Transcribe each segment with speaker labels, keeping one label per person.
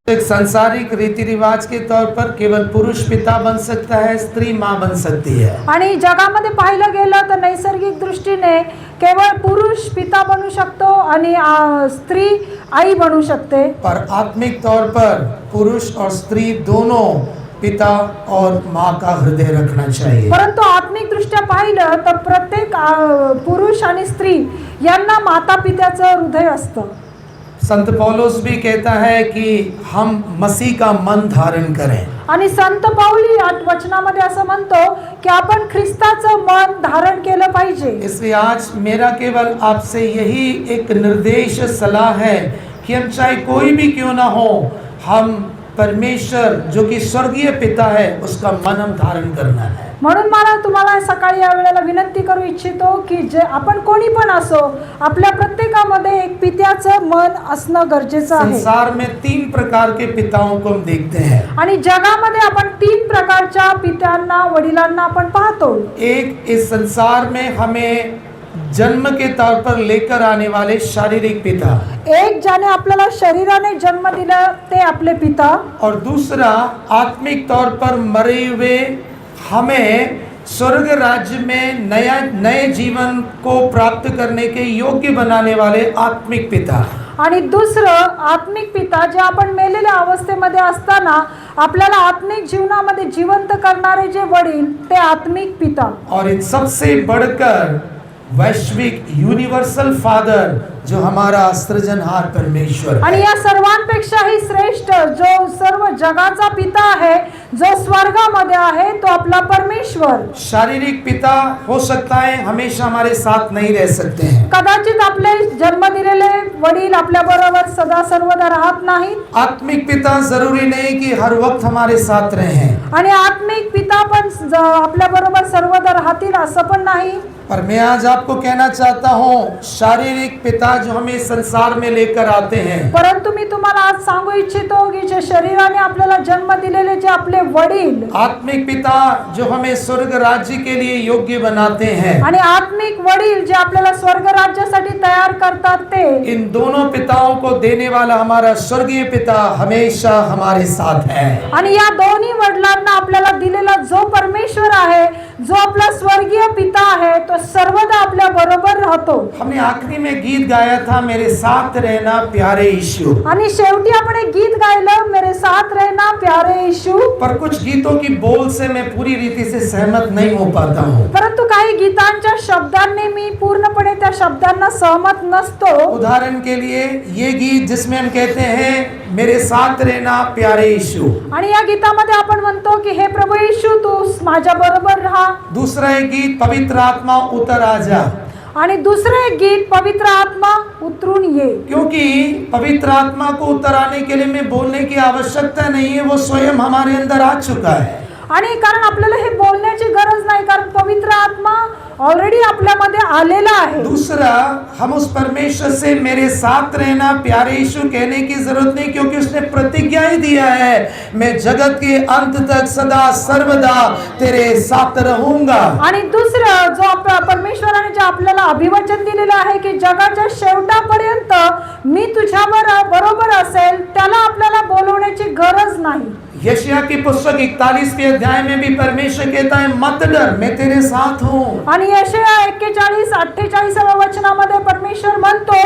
Speaker 1: एक सांसारिक रीति रिवाज के तौर पर केवल पुरुष पिता बन सकता है, स्त्री माँ बन सकती है।
Speaker 2: आणि जगामध्ये पाहिलं गेलं तर नैसर्गिक दृष्टीने केवळ पुरुष पिता बनू शकतो आणि स्त्री आई बनू शकते.
Speaker 1: पर आत्मिक तौर पर पुरुष और स्त्री दोनों पिता और माँ का हृदय रखना चाहिए.
Speaker 2: परंतु आत्मिक दृष्ट्या पाहिलं तर प्रत्येक पुरुष आणि स्त्री यांना माता पित्याचं हृदय असतं.
Speaker 1: संत पौलुस भी कहता है कि हम मसीह का मन धारण करें.
Speaker 2: आणि संत पाऊली वचनामध्ये असं म्हणतो की आपण ख्रिस्ताचं मन धारण केलं पाहिजे.
Speaker 1: इसलिए आज मेरा केवल आपसे यही एक निर्देश सलाह है कि हम चाहे कोई भी क्यों ना हो, हम परमेश्वर जो कि स्वर्गीय पिता है उसका मन हम धारण करना है.
Speaker 2: म्हणून मला तुम्हाला सकाळी या वेळेला विनंती करू इच्छितो की जे आपण कोणी पण असो, आपल्या प्रत्येकामध्ये एक पित्याचं मन असणं गरजेचं आहे.
Speaker 1: संसार में 3 प्रकार के पिताओं को हम देखते हैं.
Speaker 2: आणि जगामध्ये आपण 3 प्रकारच्या पित्यांना, वडिलांना आपण पाहतो.
Speaker 1: एक, इस संसार में हमें जन्म के तौर पर लेकर आने वाले शारीरिक पिता,
Speaker 2: एक ज्याने आपल्याला शरीराने जन्म दिला ते आपले पिता,
Speaker 1: और दूसरा आत्मिक तौर पर मरे हुए हमें स्वर्ग राज्य में नए जीवन को प्राप्त करने के योग्य बनाने वाले आत्मिक पिता.
Speaker 2: आणि दुसरं आत्मिक पिता, जे आपण मेलेल्या अवस्थेमध्ये असताना आपल्याला आत्मिक जीवनामध्ये जिवंत करणारे जे वडील, ते आत्मिक पिता.
Speaker 1: और इन सबसे बढ़कर वैश्विक यूनिवर्सल फादर जो हमारा सृजनहार परमेश्वर है.
Speaker 2: आणि या सर्वांपेक्षाही श्रेष्ठ जो सर्व जगाचा पिता आहे, जो स्वर्गामध्ये आहे, तो आपला परमेश्वर.
Speaker 1: शारीरिक पिता हो सकता है हमेशा हमारे साथ नहीं रह सकते हैं.
Speaker 2: कदाचित आपले जन्म दिलेले वडील आपल्या बरोबर सदा सर्वदा राहत नाहीत.
Speaker 1: आत्मिक पिता जरूरी नहीं कि हर वक्त हमारे साथ रहे.
Speaker 2: आणि आत्मिक पिता पण आपल्या बरोबर सर्वदा राहतील असं पण नाही.
Speaker 1: पर मैं आज आपको कहना चाहता हूँ, शारीरिक पिता जो हमें संसार में लेकर आते हैं,
Speaker 2: परंतु मी तुम्हाला आज सांगू इच्छितो की जे शरीराने आपल्याला जन्म दिलेले जे आपले वडील,
Speaker 1: आत्मिक पिता जो हमें स्वर्ग राज्य के लिए योग्य बनाते हैं,
Speaker 2: आणि आत्मिक वडील जे आपल्याला स्वर्ग राज्यासाठी तयार करतात, ते
Speaker 1: इन दोनों पिताओं को देने वाला हमारा स्वर्गीय पिता हमेशा हमारे साथ है.
Speaker 2: आणि या दोन्ही वडिलांना आपल्याला दिलेला जो परमेश्वर आहे, जो आपला स्वर्गीय पिता आहे, तो सर्वदा आपल्या बरोबर राहतो.
Speaker 1: हमने आखिरी में गीत गाया था, मेरे साथ रहना प्यारे यीशु.
Speaker 2: आणि शेवटी आपण एक गीत गायलं, मेरे साथ रहना प्यारे यीशु.
Speaker 1: पर कुछ गीतों की बोल से मैं पूरी रीति से सहमत नहीं हो पाता हूँ.
Speaker 2: परंतु काही गीतांच्या शब्दांनी मी पूर्णपणे त्या शब्दांना सहमत नसतो.
Speaker 1: उदाहरण के लिए ये गीत जिसमें हम कहते हैं मेरे साथ रहना प्यारे यीशु,
Speaker 2: आणि या गीतामध्ये आपण म्हणतो की हे प्रभू येशू, तू माझ्या बरोबर राहा.
Speaker 1: दूसरा एक गीत पवित्र आत्मा उतर आजा,
Speaker 2: आणि दुसरं एक गीत पवित्र आत्मा उतरून ये.
Speaker 1: क्योंकि पवित्र आत्मा को उतर आने के लिए में बोलने की आवश्यकता नहीं है, वो स्वयं हमारे अंदर आ चुका है.
Speaker 2: आणि कारण आपल्याला हे बोलण्याची गरज नाही, कारण पवित्र आत्मा ऑलरेडी आपल्यामध्ये आलेला आहे.
Speaker 1: दूसरा, हम उस परमेश्वर से मेरे साथ रहना प्यारे यीशु कहने की जरूरत नहीं, क्योंकि उसने प्रतिज्ञा ही दिया है, मैं जगत के अंत तक सदा सर्वदा तेरे साथ रहूंगा.
Speaker 2: आणि दुसरं, जो आपल्या परमेश्वराने जे आपल्याला अभिवचन दिलेलं आहे की जगाच्या शेवटापर्यंत मी तुझ्या बरोबर असेल, त्याला आपल्याला बोलवण्याची गरज नाही.
Speaker 1: यशायाह की पुस्तक 41वें अध्याय में भी परमेश्वर कहता है मत डर, मैं तेरे साथ हूँ.
Speaker 2: आणि यशायाह 41:48 वचनामध्ये परमेश्वर म्हणतो,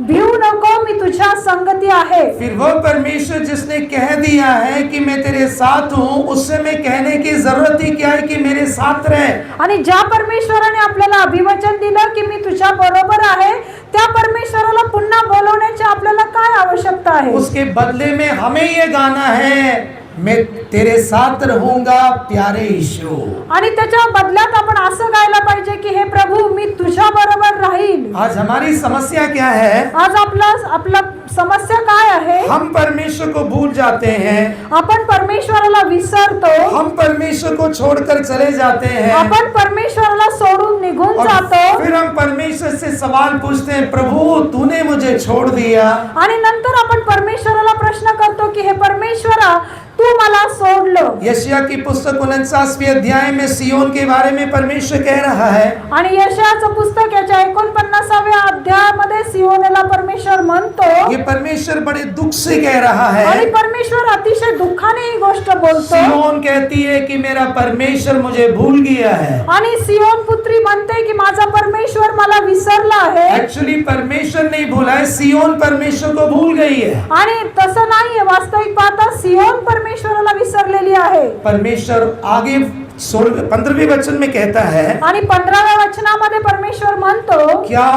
Speaker 2: भिऊ नको, मी तुझ्या संगती आहे.
Speaker 1: फिर वो परमेश्वर जिसने कह दिया है कि मैं तेरे साथ हूँ, उससे मैं कहने की जरूरत ही क्या है कि मेरे साथ रह.
Speaker 2: आणि ज्या परमेश्वराने आपल्याला अभिवचन दिलं की मी तुझ्या बरोबर आहे, त्या परमेश्वराला पुन्हा बोलवण्याची आपल्याला काय आवश्यकता आहे.
Speaker 1: उसके बदले में हमें ये गाना है, मैं तेरे साथ रहूंगा प्यारे यीशु.
Speaker 2: आणि त्याच्या बदल्यात आपण असं गायला पाहिजे की हे प्रभू, मी तुझ्या बरोबर राहील.
Speaker 1: आज हमारी समस्या क्या है?
Speaker 2: आज आपला समस्या काय आहे?
Speaker 1: हम परमेश्वर को भूल जाते हैं,
Speaker 2: आपण परमेश्वराला विसरतो,
Speaker 1: हम परमेश्वर को छोड़कर चले जाते हैं,
Speaker 2: आपण परमेश्वराला सोडून निघून
Speaker 1: और
Speaker 2: जातो.
Speaker 1: फिर हम परमेश्वर से सवाल पूछते हैं, प्रभु तूने मुझे छोड़ दिया.
Speaker 2: आणि नंतर आपण परमेश्वराला प्रश्न करतो की हे परमेश्वरा, तू मला सोडलं.
Speaker 1: यशायाह की पुस्तक 49वें अध्याय में सियोन के बारे में परमेश्वर कह रहा है,
Speaker 2: आणि यशायाहचं पुस्तक याच्या 49व्या अध्यायामध्ये सियोनेला परमेश्वर म्हणतो
Speaker 1: ये परमेश्वर बड़े दुख से कह रहा
Speaker 2: आणि
Speaker 1: है।
Speaker 2: परमेश्वर अतिशय दुःखाने ही गोष्ट बोलतो
Speaker 1: सियोन कहती है कि मेरा परमेश्वर मुझे भूल गया है।
Speaker 2: आणि सियोन पुत्री म्हणते की माझा परमेश्वर मला विसरला आहे
Speaker 1: एक्चुअली परमेश्वर नहीं भूला है, सियोन परमेश्वर को भूल गई है।
Speaker 2: आणि तसं नाहीये, वास्तविक पाहता सियोन परमेश्वराला विसरलेली आहे।
Speaker 1: परमेश्वर आगे 15वें वचन में कहता है,
Speaker 2: आणि 15व्या वचनामध्ये परमेश्वर म्हणतो
Speaker 1: क्या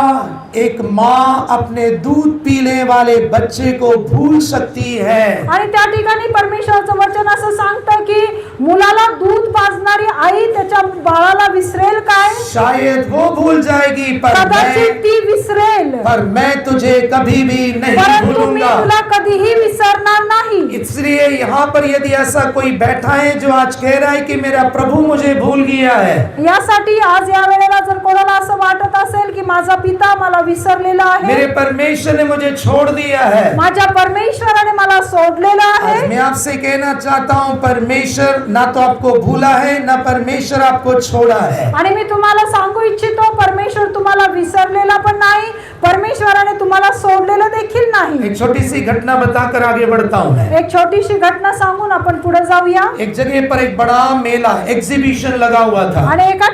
Speaker 1: एक माँ अपने दूध पीने वाले बच्चे को भूल सकती है?
Speaker 2: आणि त्या ठिकाणी परमेश्वराचं वचन असं सांगतं की मुलाला दूध पाजणारी आई त्याच्या बाळाला विसरेल काय?
Speaker 1: शायद वो भूल जाएगी,
Speaker 2: कदाचित ती विसरेल,
Speaker 1: पर मैं तुझे कभी भी नहीं
Speaker 2: परंतु मी
Speaker 1: भूलूंगा।
Speaker 2: तुला कधीही विसरणार नाही।
Speaker 1: इसलिए यहाँ पर यदि ऐसा कोई बैठा है जो आज कह रहा है कि मेरा प्रभु मुझे भूल गया है,
Speaker 2: यासाठी आज या वेळेला जर कोणाला असं वाटत असेल की माझा पिता मला विसरलेला
Speaker 1: मेरे
Speaker 2: आहे,
Speaker 1: परमेश्वर ने मुझे छोड़ दिया है,
Speaker 2: माझ्या परमेश्वराने मला सोडलेला
Speaker 1: आज
Speaker 2: आहे,
Speaker 1: मैं आपसे कहना चाहता हूँ, परमेश्वर ना तो आपको भूला है ना परमेश्वर आपको छोड़ा है।
Speaker 2: आणि मी तुम्हाला सांगू इच्छितो परमेश्वर तुम्हाला विसरलेला पण नाही, परमेश्वराने तुम्हाला सोडलेलं देखील नाही।
Speaker 1: एक छोटी सी घटना बताकर आगे बढ़ता हूँ मैं।
Speaker 2: एक छोटीशी घटना सांगून आपण पुढे जाऊया।
Speaker 1: एक जगह पर एक बड़ा मेला एग्जीबिशन लगा हुआ था।
Speaker 2: आणि एका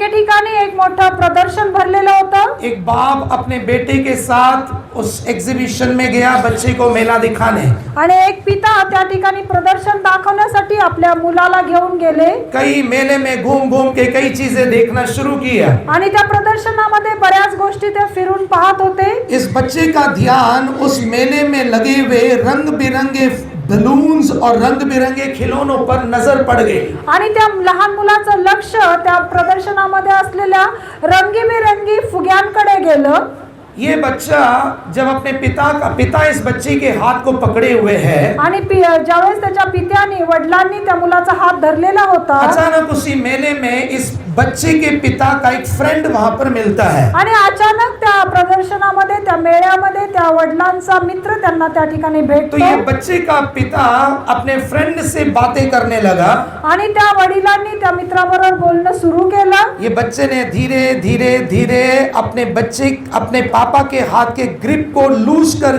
Speaker 2: ठिकाणी एक मोठं प्रदर्शन भरलेलं होतं।
Speaker 1: एक बाप अपने बेटे के साथ उस एग्जीबिशन में गया बच्चे को मेला दिखाने।
Speaker 2: आणि एक पिता त्या ठिकाणी प्रदर्शन दाखवण्यासाठी आपल्या मुलाला घेऊन गेले
Speaker 1: कई मेले में घूम घूम के कई चीजें देखना शुरू किया।
Speaker 2: आणि त्या प्रदर्शनामध्ये बऱ्याच गोष्टी ते फिरून पाहत होते।
Speaker 1: इस बच्चे का ध्यान उस मेले में लगे हुए रंग बिरंगे बलून्स और रंग बिरंगे खिलौनों पर नजर पड़ गई।
Speaker 2: आणि त्या लहान मुलाचं लक्ष त्या प्रदर्शनामध्ये असलेल्या रंगीबेरंगी फुग्यांकडे गेलं।
Speaker 1: ये बच्चा जब अपने पिता इस बच्चे के हाथ को पकड़े हुए है,
Speaker 2: आणि ज्यावेळेस त्याच्या पित्याने वडिलांनी त्या मुलाचा हात धरलेला होता,
Speaker 1: अचानक उसी मेले में इस बच्चे के पिता का एक फ्रेंड वहां पर मिलता है।
Speaker 2: आणि अचानक त्या प्रदर्शनामध्ये त्या मेळ्यामध्ये त्या वडिलांचा मित्र त्यांना त्या ठिकाणी
Speaker 1: तो
Speaker 2: भेटतो।
Speaker 1: ये बच्चे का पिता अपने फ्रेंड से बातें करने लगा।
Speaker 2: आणि त्या वडिलांनी त्या मित्राबरोबर बोलणं सुरू केलं।
Speaker 1: ये बच्चे ने धीरे धीरे धीरे अपने पापा के हाथ के ग्रिप को लूज कर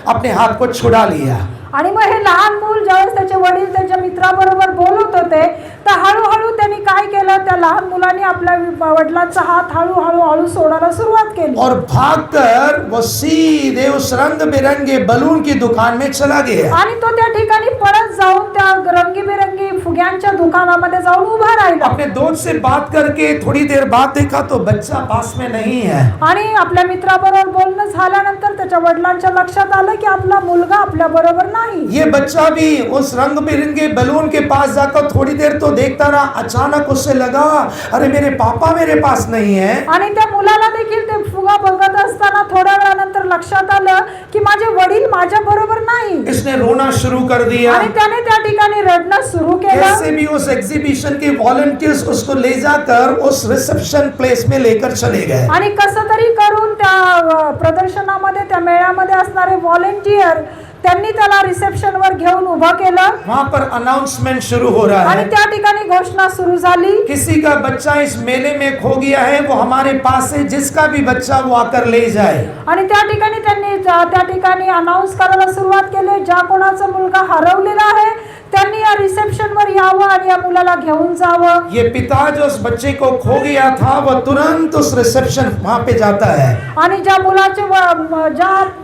Speaker 1: अपने हाथ को छुड़ा लिया।
Speaker 2: आणि मग हे लहान मूल ज्यावेळेस त्याचे वडील त्याच्या मित्राबरोबर बोलत होते तर हळूहळू त्यांनी काय केलं, त्या लहान मुलाने आपल्या वडिलांचा हात हळूहळू सोडायला सुरुवात केली
Speaker 1: और भागकर वो सीधे उस रंग बिरंगे बलून की दुकान में चला गया।
Speaker 2: आणि तो त्या ठिकाणी पळत जाऊन त्या रंगीबेरंगी फुग्यांच्या दुकानामध्ये जाऊन उभा राहिला।
Speaker 1: अपने दोस्त से बात करके थोड़ी देर बाद देखा तो बच्चा पास में नहीं है।
Speaker 2: आणि आपल्या मित्राबरोबर बोलणं झाल्यानंतर त्याच्या वडिलांच्या लक्षात आलं की आपला मुलगा आपल्या बरोबर नाही।
Speaker 1: ये बच्चा भी उस रंग बिरंगे बलून के पास जाकर थोड़ी देर तो देखता रहा। अचानक उससे लगा अरे मेरे पापा मेरे पास नहीं है।
Speaker 2: आणि त्या मुलाला देखील ते फुगा बघत असताना थोड्या वेळानंतर लक्षात आलं की माझे वडील माझ्या बरोबर नाही।
Speaker 1: इसने रोना शुरू कर दिया।
Speaker 2: आणि त्याने त्या ठिकाणी रडणं सुरू केलं।
Speaker 1: कैसे भी उस एग्जीबिशन के वॉलंटियर्स उसको ले जाकर उस रिसेप्शन प्लेस में लेकर चले गए।
Speaker 2: आणि कसं तरी करून त्या प्रदर्शनामध्ये त्या मेळ्यामध्ये असणारे व्हॉलंटियर त्यांनी त्याला रिसेप्शन वर घेऊन उभा केलं।
Speaker 1: वहां पर अनाउंसमेंट शुरू हो रहा
Speaker 2: आणि
Speaker 1: है,
Speaker 2: त्या ठिकाणी घोषणा सुरू झाली,
Speaker 1: किसी का बच्चा इस मेले में खो गया है वो हमारे पास है, जिसका भी बच्चा वो आकर ले जाए।
Speaker 2: आणि त्या ठिकाणी त्यांनी त्या ठिकाणी अनाउन्स करायला सुरुवात केली, ज्या कोणाचा मुलगा हरवलेला आहे त्यांनी या रिसेप्शन वर यावं आणि या मुलाला घेऊन जावं।
Speaker 1: ये पिता जो उस बच्चे को खो गया था वो तुरंत उस रिसेप्शन वहां पे जाता है।
Speaker 2: आणि ज्या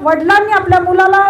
Speaker 2: वडिलांनी आपल्या मुलाला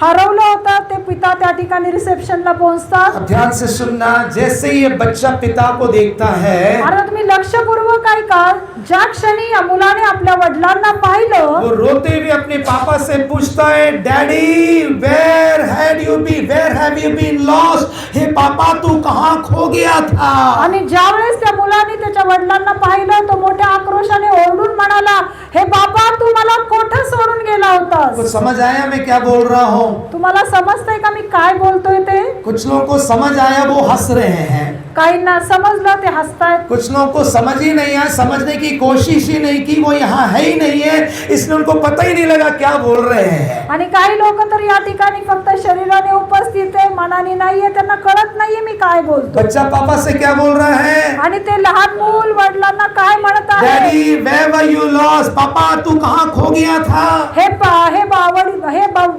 Speaker 2: हरवलं होतं ते पिता त्या ठिकाणी रिसेप्शनला पोहोचतात।
Speaker 1: अब ध्यान से सुनना, जैसे ये बच्चा पिता को देखता है
Speaker 2: आता तुम्ही लक्षपूर्वक ऐका, ज्या क्षणी या मुलाने आपल्या वडिलांना पाहिलं
Speaker 1: वो रोते हुए अपने पापा से पूछता है, daddy where have you been lost? हे पापा तू कहाँ खो गया था?
Speaker 2: आणि ज्यावेळेस त्या मुलाने त्याच्या वडिलांना पाहिलं तो मोठ्या आक्रोशाने ओरडून म्हणाला, हे बाबा तू मला कोठे सोडून गेला होतास?
Speaker 1: कुछ समझ आया मैं क्या बोल रहा हूँ?
Speaker 2: तुम्हाला समजतंय का मी काय बोलतोय ते?
Speaker 1: कुछ लोगों को समझ आया वो हंस रहे हैं,
Speaker 2: काहींना समजलं ते हसतायत।
Speaker 1: कुछ लोगों को समझ ही नहीं आया, समझने की कोशिश ही नहीं की, वो यहाँ है ही नहीं है, इसलिए उनको पता ही नहीं लगा क्या बोल रहे हैं।
Speaker 2: आणि काही लोक तर या ठिकाणी फक्त शरीराने उपस्थित आहे, मनाने नाहीये, त्यांना कळत नाहीये मी काय बोलतो।
Speaker 1: बच्चा पापा से क्या बोल रहा है?
Speaker 2: आणि ते लहान मूल वडिलांना काय म्हणत आहे?
Speaker 1: Daddy where were you lost? पापा तू कहाँ खो गया था?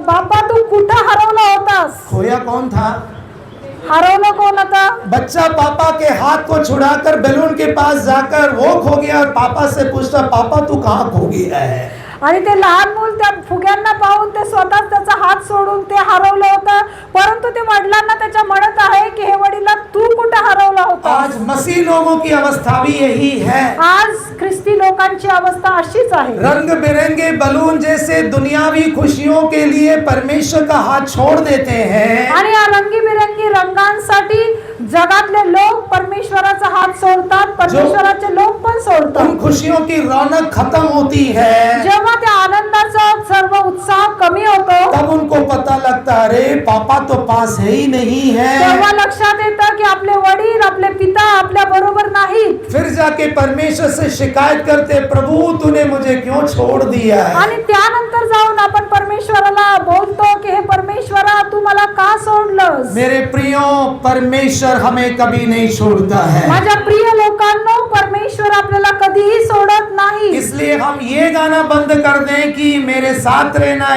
Speaker 2: बापा तू कुठं हरवला होतास?
Speaker 1: खोया कौन था?
Speaker 2: हरवलं कोण होता?
Speaker 1: बच्चा पापा के हाथ को छुड़ाकर बैलून के पास जाकर वो खो गया और पापा से पूछता, पापा तू कहाँ खो गया है?
Speaker 2: आणि ते लहान मूल त्या फुग्यांना पाहून ते स्वतःच त्याचा हात सोडून ते हरवलं होतं, परंतु ते वडिलांना त्याच्या म्हणत आहे की हे वडिला तू कुठे हरवला होता?
Speaker 1: आज मसीह लोगों की अवस्था भी यही है।
Speaker 2: आज ख्रिस्ती लोकांची अवस्था अशीच आहे।
Speaker 1: रंग बिरंगे बलून जैसे दुनियावी खुशियों के लिए परमेश्वर का हाथ छोड़ देते हैं,
Speaker 2: आणि या रंगीबिरंगी रंगांसाठी जगातले लोक परमेश्वराचा हात सोडतात, परमेश्वराचे लोक पण सोडतात।
Speaker 1: उन खुशियों की रौनक खत्म होती है,
Speaker 2: जेव्हा त्या आनंदाचा सर्व उत्साह कमी होतो,
Speaker 1: तब उनको पता लगता है अरे पापा तो पास है ही नहीं है।
Speaker 2: तेव्हा लक्षात येतं की आपले वडील, आपले पिता आपल्या बरोबर नाहीत।
Speaker 1: फिर जाके परमेश्वर से शिकायत करते, प्रभु तूने मुझे क्यों छोड़ दिया है?
Speaker 2: आणि त्यानंतर जाऊन आपण परमेश्वराला बोलतो की हे परमेश्वरा तू मला का सोडलंस?
Speaker 1: मेरे प्रियो, परमेश्वर हमें कभी नहीं छोड़ता है।
Speaker 2: माझ्या प्रिय लोकांनो, परमेश्वर आपल्याला कधीही सोडत नाही।
Speaker 1: इसलिए हम ये गाना बंद कर दें कि मेरे साथ रहना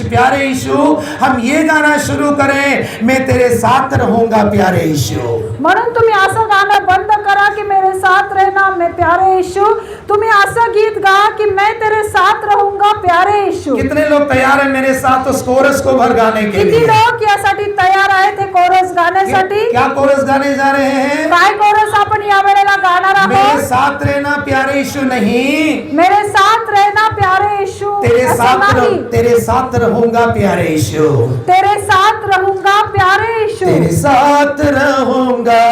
Speaker 1: प्यारे यीशु, हम ये गाना शुरू करें, मैं तेरे साथ रहूंगा प्यारे यीशु।
Speaker 2: म्हणून तुम्ही असं गाणं बंद करा की मेरे साथ रहना मैं प्यारे यीशु। तुम्ही असं गीत गा की मैं तेरे साथ रहूंगा प्यारे यीशु।
Speaker 1: कितने लोग तैयार हैं मेरे साथ उस कोरस को भर गाने के
Speaker 2: किती
Speaker 1: लिए?
Speaker 2: लोक यासाठी तयार आहेत हे कोरस गाण्यासाठी?
Speaker 1: क्या कोरस गाने जा रहे हैं?
Speaker 2: काय कोरस आपण या वेळेला गाणार
Speaker 1: मेरे
Speaker 2: आहोत?
Speaker 1: साथ रहना प्यारे यीशु नहीं,
Speaker 2: मेरे साथ रहना प्यारे यीशु,
Speaker 1: तेरे साथ रहूंगा प्यारे यीशु,
Speaker 2: तेरे साथ रहूंगा प्यारे यीशु,
Speaker 1: तेरे साथ रहूंगा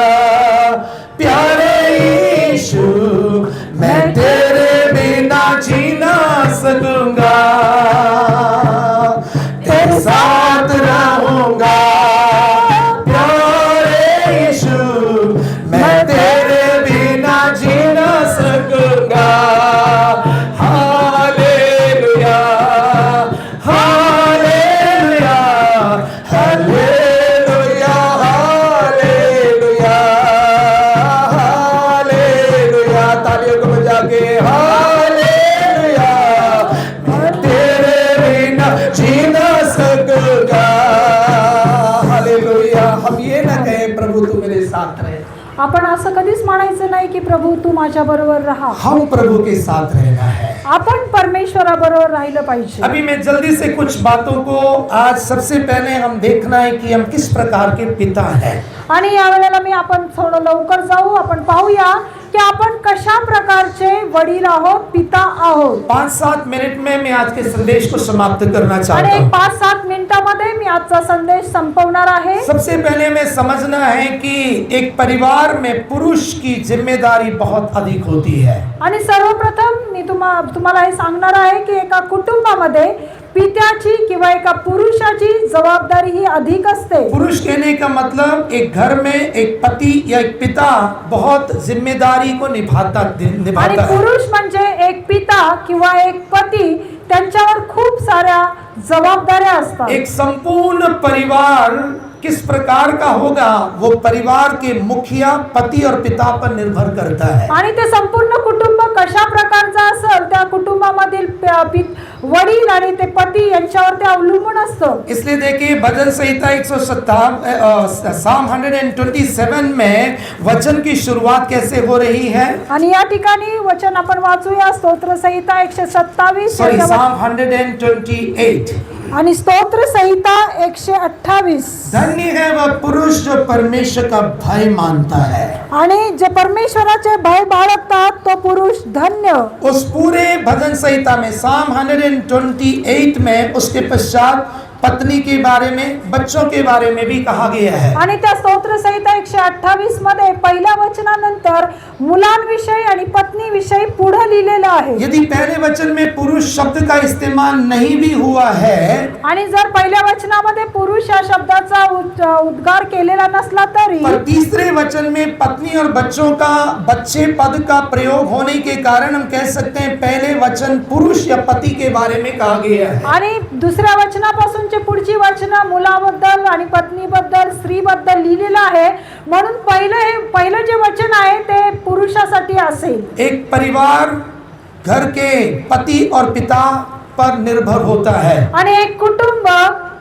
Speaker 1: प्यारे यीशु, मैं तेरे बिना जी ना सकूंगा, तेरे साथ रहूंगा प्यारे यीशु, मैं तेरे बिना जी ना सकूंगा। Hallelujah, hallelujah, hallelujah, hallelujah, hallelujah. तालियों को बजा के हालेलुया, मैं तेरे बिना जी ना सकूंगा। हालेलुया। हम ये ना कहें प्रभु तू मेरे साथ रहे,
Speaker 2: आपण असं कधीच म्हणायचं नाही की प्रभू तू माझ्या बरोबर राहा।
Speaker 1: हम प्रभु के साथ रहना है।
Speaker 2: आपण परमेश्वराबरोबर राहिलं पाहिजे।
Speaker 1: अभी मैं जल्दी से कुछ बातों को, आज सबसे पहले हम देखना है कि हम किस प्रकार के पिता हैं।
Speaker 2: आणि या वेळेला आपण थोडं लवकर जाऊ, आपण पाहूया की आपण कशा प्रकारचे वडील आहोत, पिता आहोत।
Speaker 1: 5-7 मिनट में मैं आज के संदेश को समाप्त करना
Speaker 2: आणि
Speaker 1: चाहता हूँ।
Speaker 2: 5-7 मिनिटांमध्ये मी आजचा संदेश संपवणार आहे।
Speaker 1: सबसे पहले मैं समझना है कि एक परिवार में पुरुष की जिम्मेदारी बहुत अधिक होती है।
Speaker 2: आणि सर्वप्रथम मी तुम्हाला हे सांगणार आहे की एका कुटुंबामध्ये पित्याची किंवा एका पुरुषाची जबाबदारी ही अधिक असते।
Speaker 1: पुरुष कहने का मतलब एक घर में एक पति या एक पिता बहुत जिम्मेदारी को निभाता
Speaker 2: आणि
Speaker 1: है।
Speaker 2: पुरुष म्हणजे एक पिता किंवा एक पती, त्यांच्यावर खूप साऱ्या जबाबदाऱ्या असतात।
Speaker 1: एक संपूर्ण परिवार किस प्रकार का होगा वो परिवार के मुखिया पति और पिता पर निर्भर करता है।
Speaker 2: आणि ते संपूर्ण कुटुंब कशा प्रकारचं असेल त्या कुटुंबामधील वडील आणि ते पती यांच्यावर ते अवलंबून असतं।
Speaker 1: इसलिए देखिए भजन संहिता 127 साम 127 में वचन की शुरुआत कैसे हो रही है?
Speaker 2: आणि या ठिकाणी वचन आपण वाचूया, स्तोत्र संहिता 127
Speaker 1: साम 128
Speaker 2: आणि स्तोत्र संहिता 128।
Speaker 1: धन्य है वह पुरुष जो परमेश्वर का भय मानता है।
Speaker 2: आणि जे परमेश्वराचे भय बाळगतात तो पुरुष धन्य।
Speaker 1: उस पूरे भजन संहिता में साम 128 में उसके पश्चात पत्नी के बारे में, बच्चों के बारे में भी कहा गया है।
Speaker 2: आणि त्या स्तोत्र संहिता 128 मध्ये पहिल्या वचनानंतर मुलांविषयी आणि पत्नीविषयी पुढे लिहिलेलं आहे।
Speaker 1: यदि पहले वचन में पुरुष शब्द का इस्तेमाल नहीं भी हुआ है,
Speaker 2: आणि जर पहिल्या वचनामध्ये पुरुष या शब्दाचा उद्गार केलेला नसला तरी,
Speaker 1: पर तीसरे वचन में पत्नी और बच्चों का, बच्चे पद का प्रयोग होने के कारण हम कह सकते हैं पहले वचन पुरुष या पति के बारे में कहा गया है।
Speaker 2: आणि दुसऱ्या वचनापासून पुढची वचनं मुलाबद्दल आणि पत्नीबद्दल, स्त्रीबद्दल लिहिलेलं आहे, म्हणून पहिलं जे वचन आहे ते पुरुषासाठी असेल।
Speaker 1: एक परिवार घर के पति और पिता पर निर्भर होता है।
Speaker 2: आणि एक कुटुंब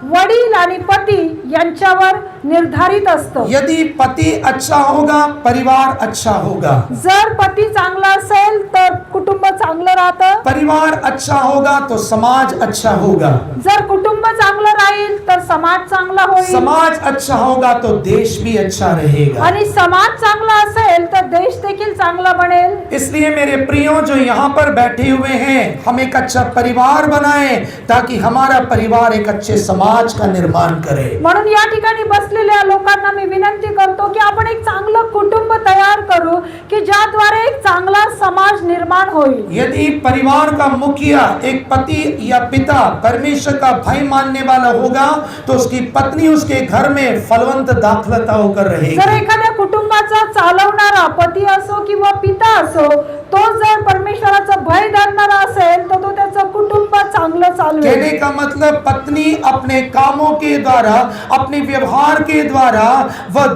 Speaker 2: वडील आणि पती यांच्यावर निर्धारित असतं.
Speaker 1: यदि पति अच्छा होगा परिवार अच्छा होगा,
Speaker 2: जर पती चांगला असेल तर कुटुंब चांगलं राहतं.
Speaker 1: परिवार अच्छा होगा तो समाज अच्छा होगा,
Speaker 2: जर कुटुंब चांगलं राहील तर समाज चांगला होईल.
Speaker 1: समाज अच्छा होगा तो देश भी अच्छा रहेगा।
Speaker 2: आणि समाज चांगला असेल तर देश देखील चांगला बनेल.
Speaker 1: इसलिए मेरे प्रियो जो यहाँ पर बैठे हुए हैं, हम एक अच्छा परिवार बनाएं ताकि हमारा परिवार एक अच्छे समाज का निर्माण करे।
Speaker 2: म्हणून या ठिकाणी बसलेल्या लोकांना मी विनंती करतो की आपण एक चांगलं कुटुंब तयार करू की ज्याद्वारे एक चांगला समाज निर्माण होईल.
Speaker 1: यदि परिवार का मुखिया एक पति या पिता परमेश्वर का भय मानने वाला होगा तो उसकी पत्नी उसके घर में फलवंत दाखलता होकर रहेगी।
Speaker 2: जर एखाद्या कुटुंबाचा चालवणारा पती असो किंवा पिता असो, तो जर परमेश्वराचा भय धरणारा असेल तर तो त्याचं कुटुंब चांगलं चालवेल.
Speaker 1: कहने का मतलब पत्नी अपने कामों के द्वारा, अपने व्यवहार के द्वारा वह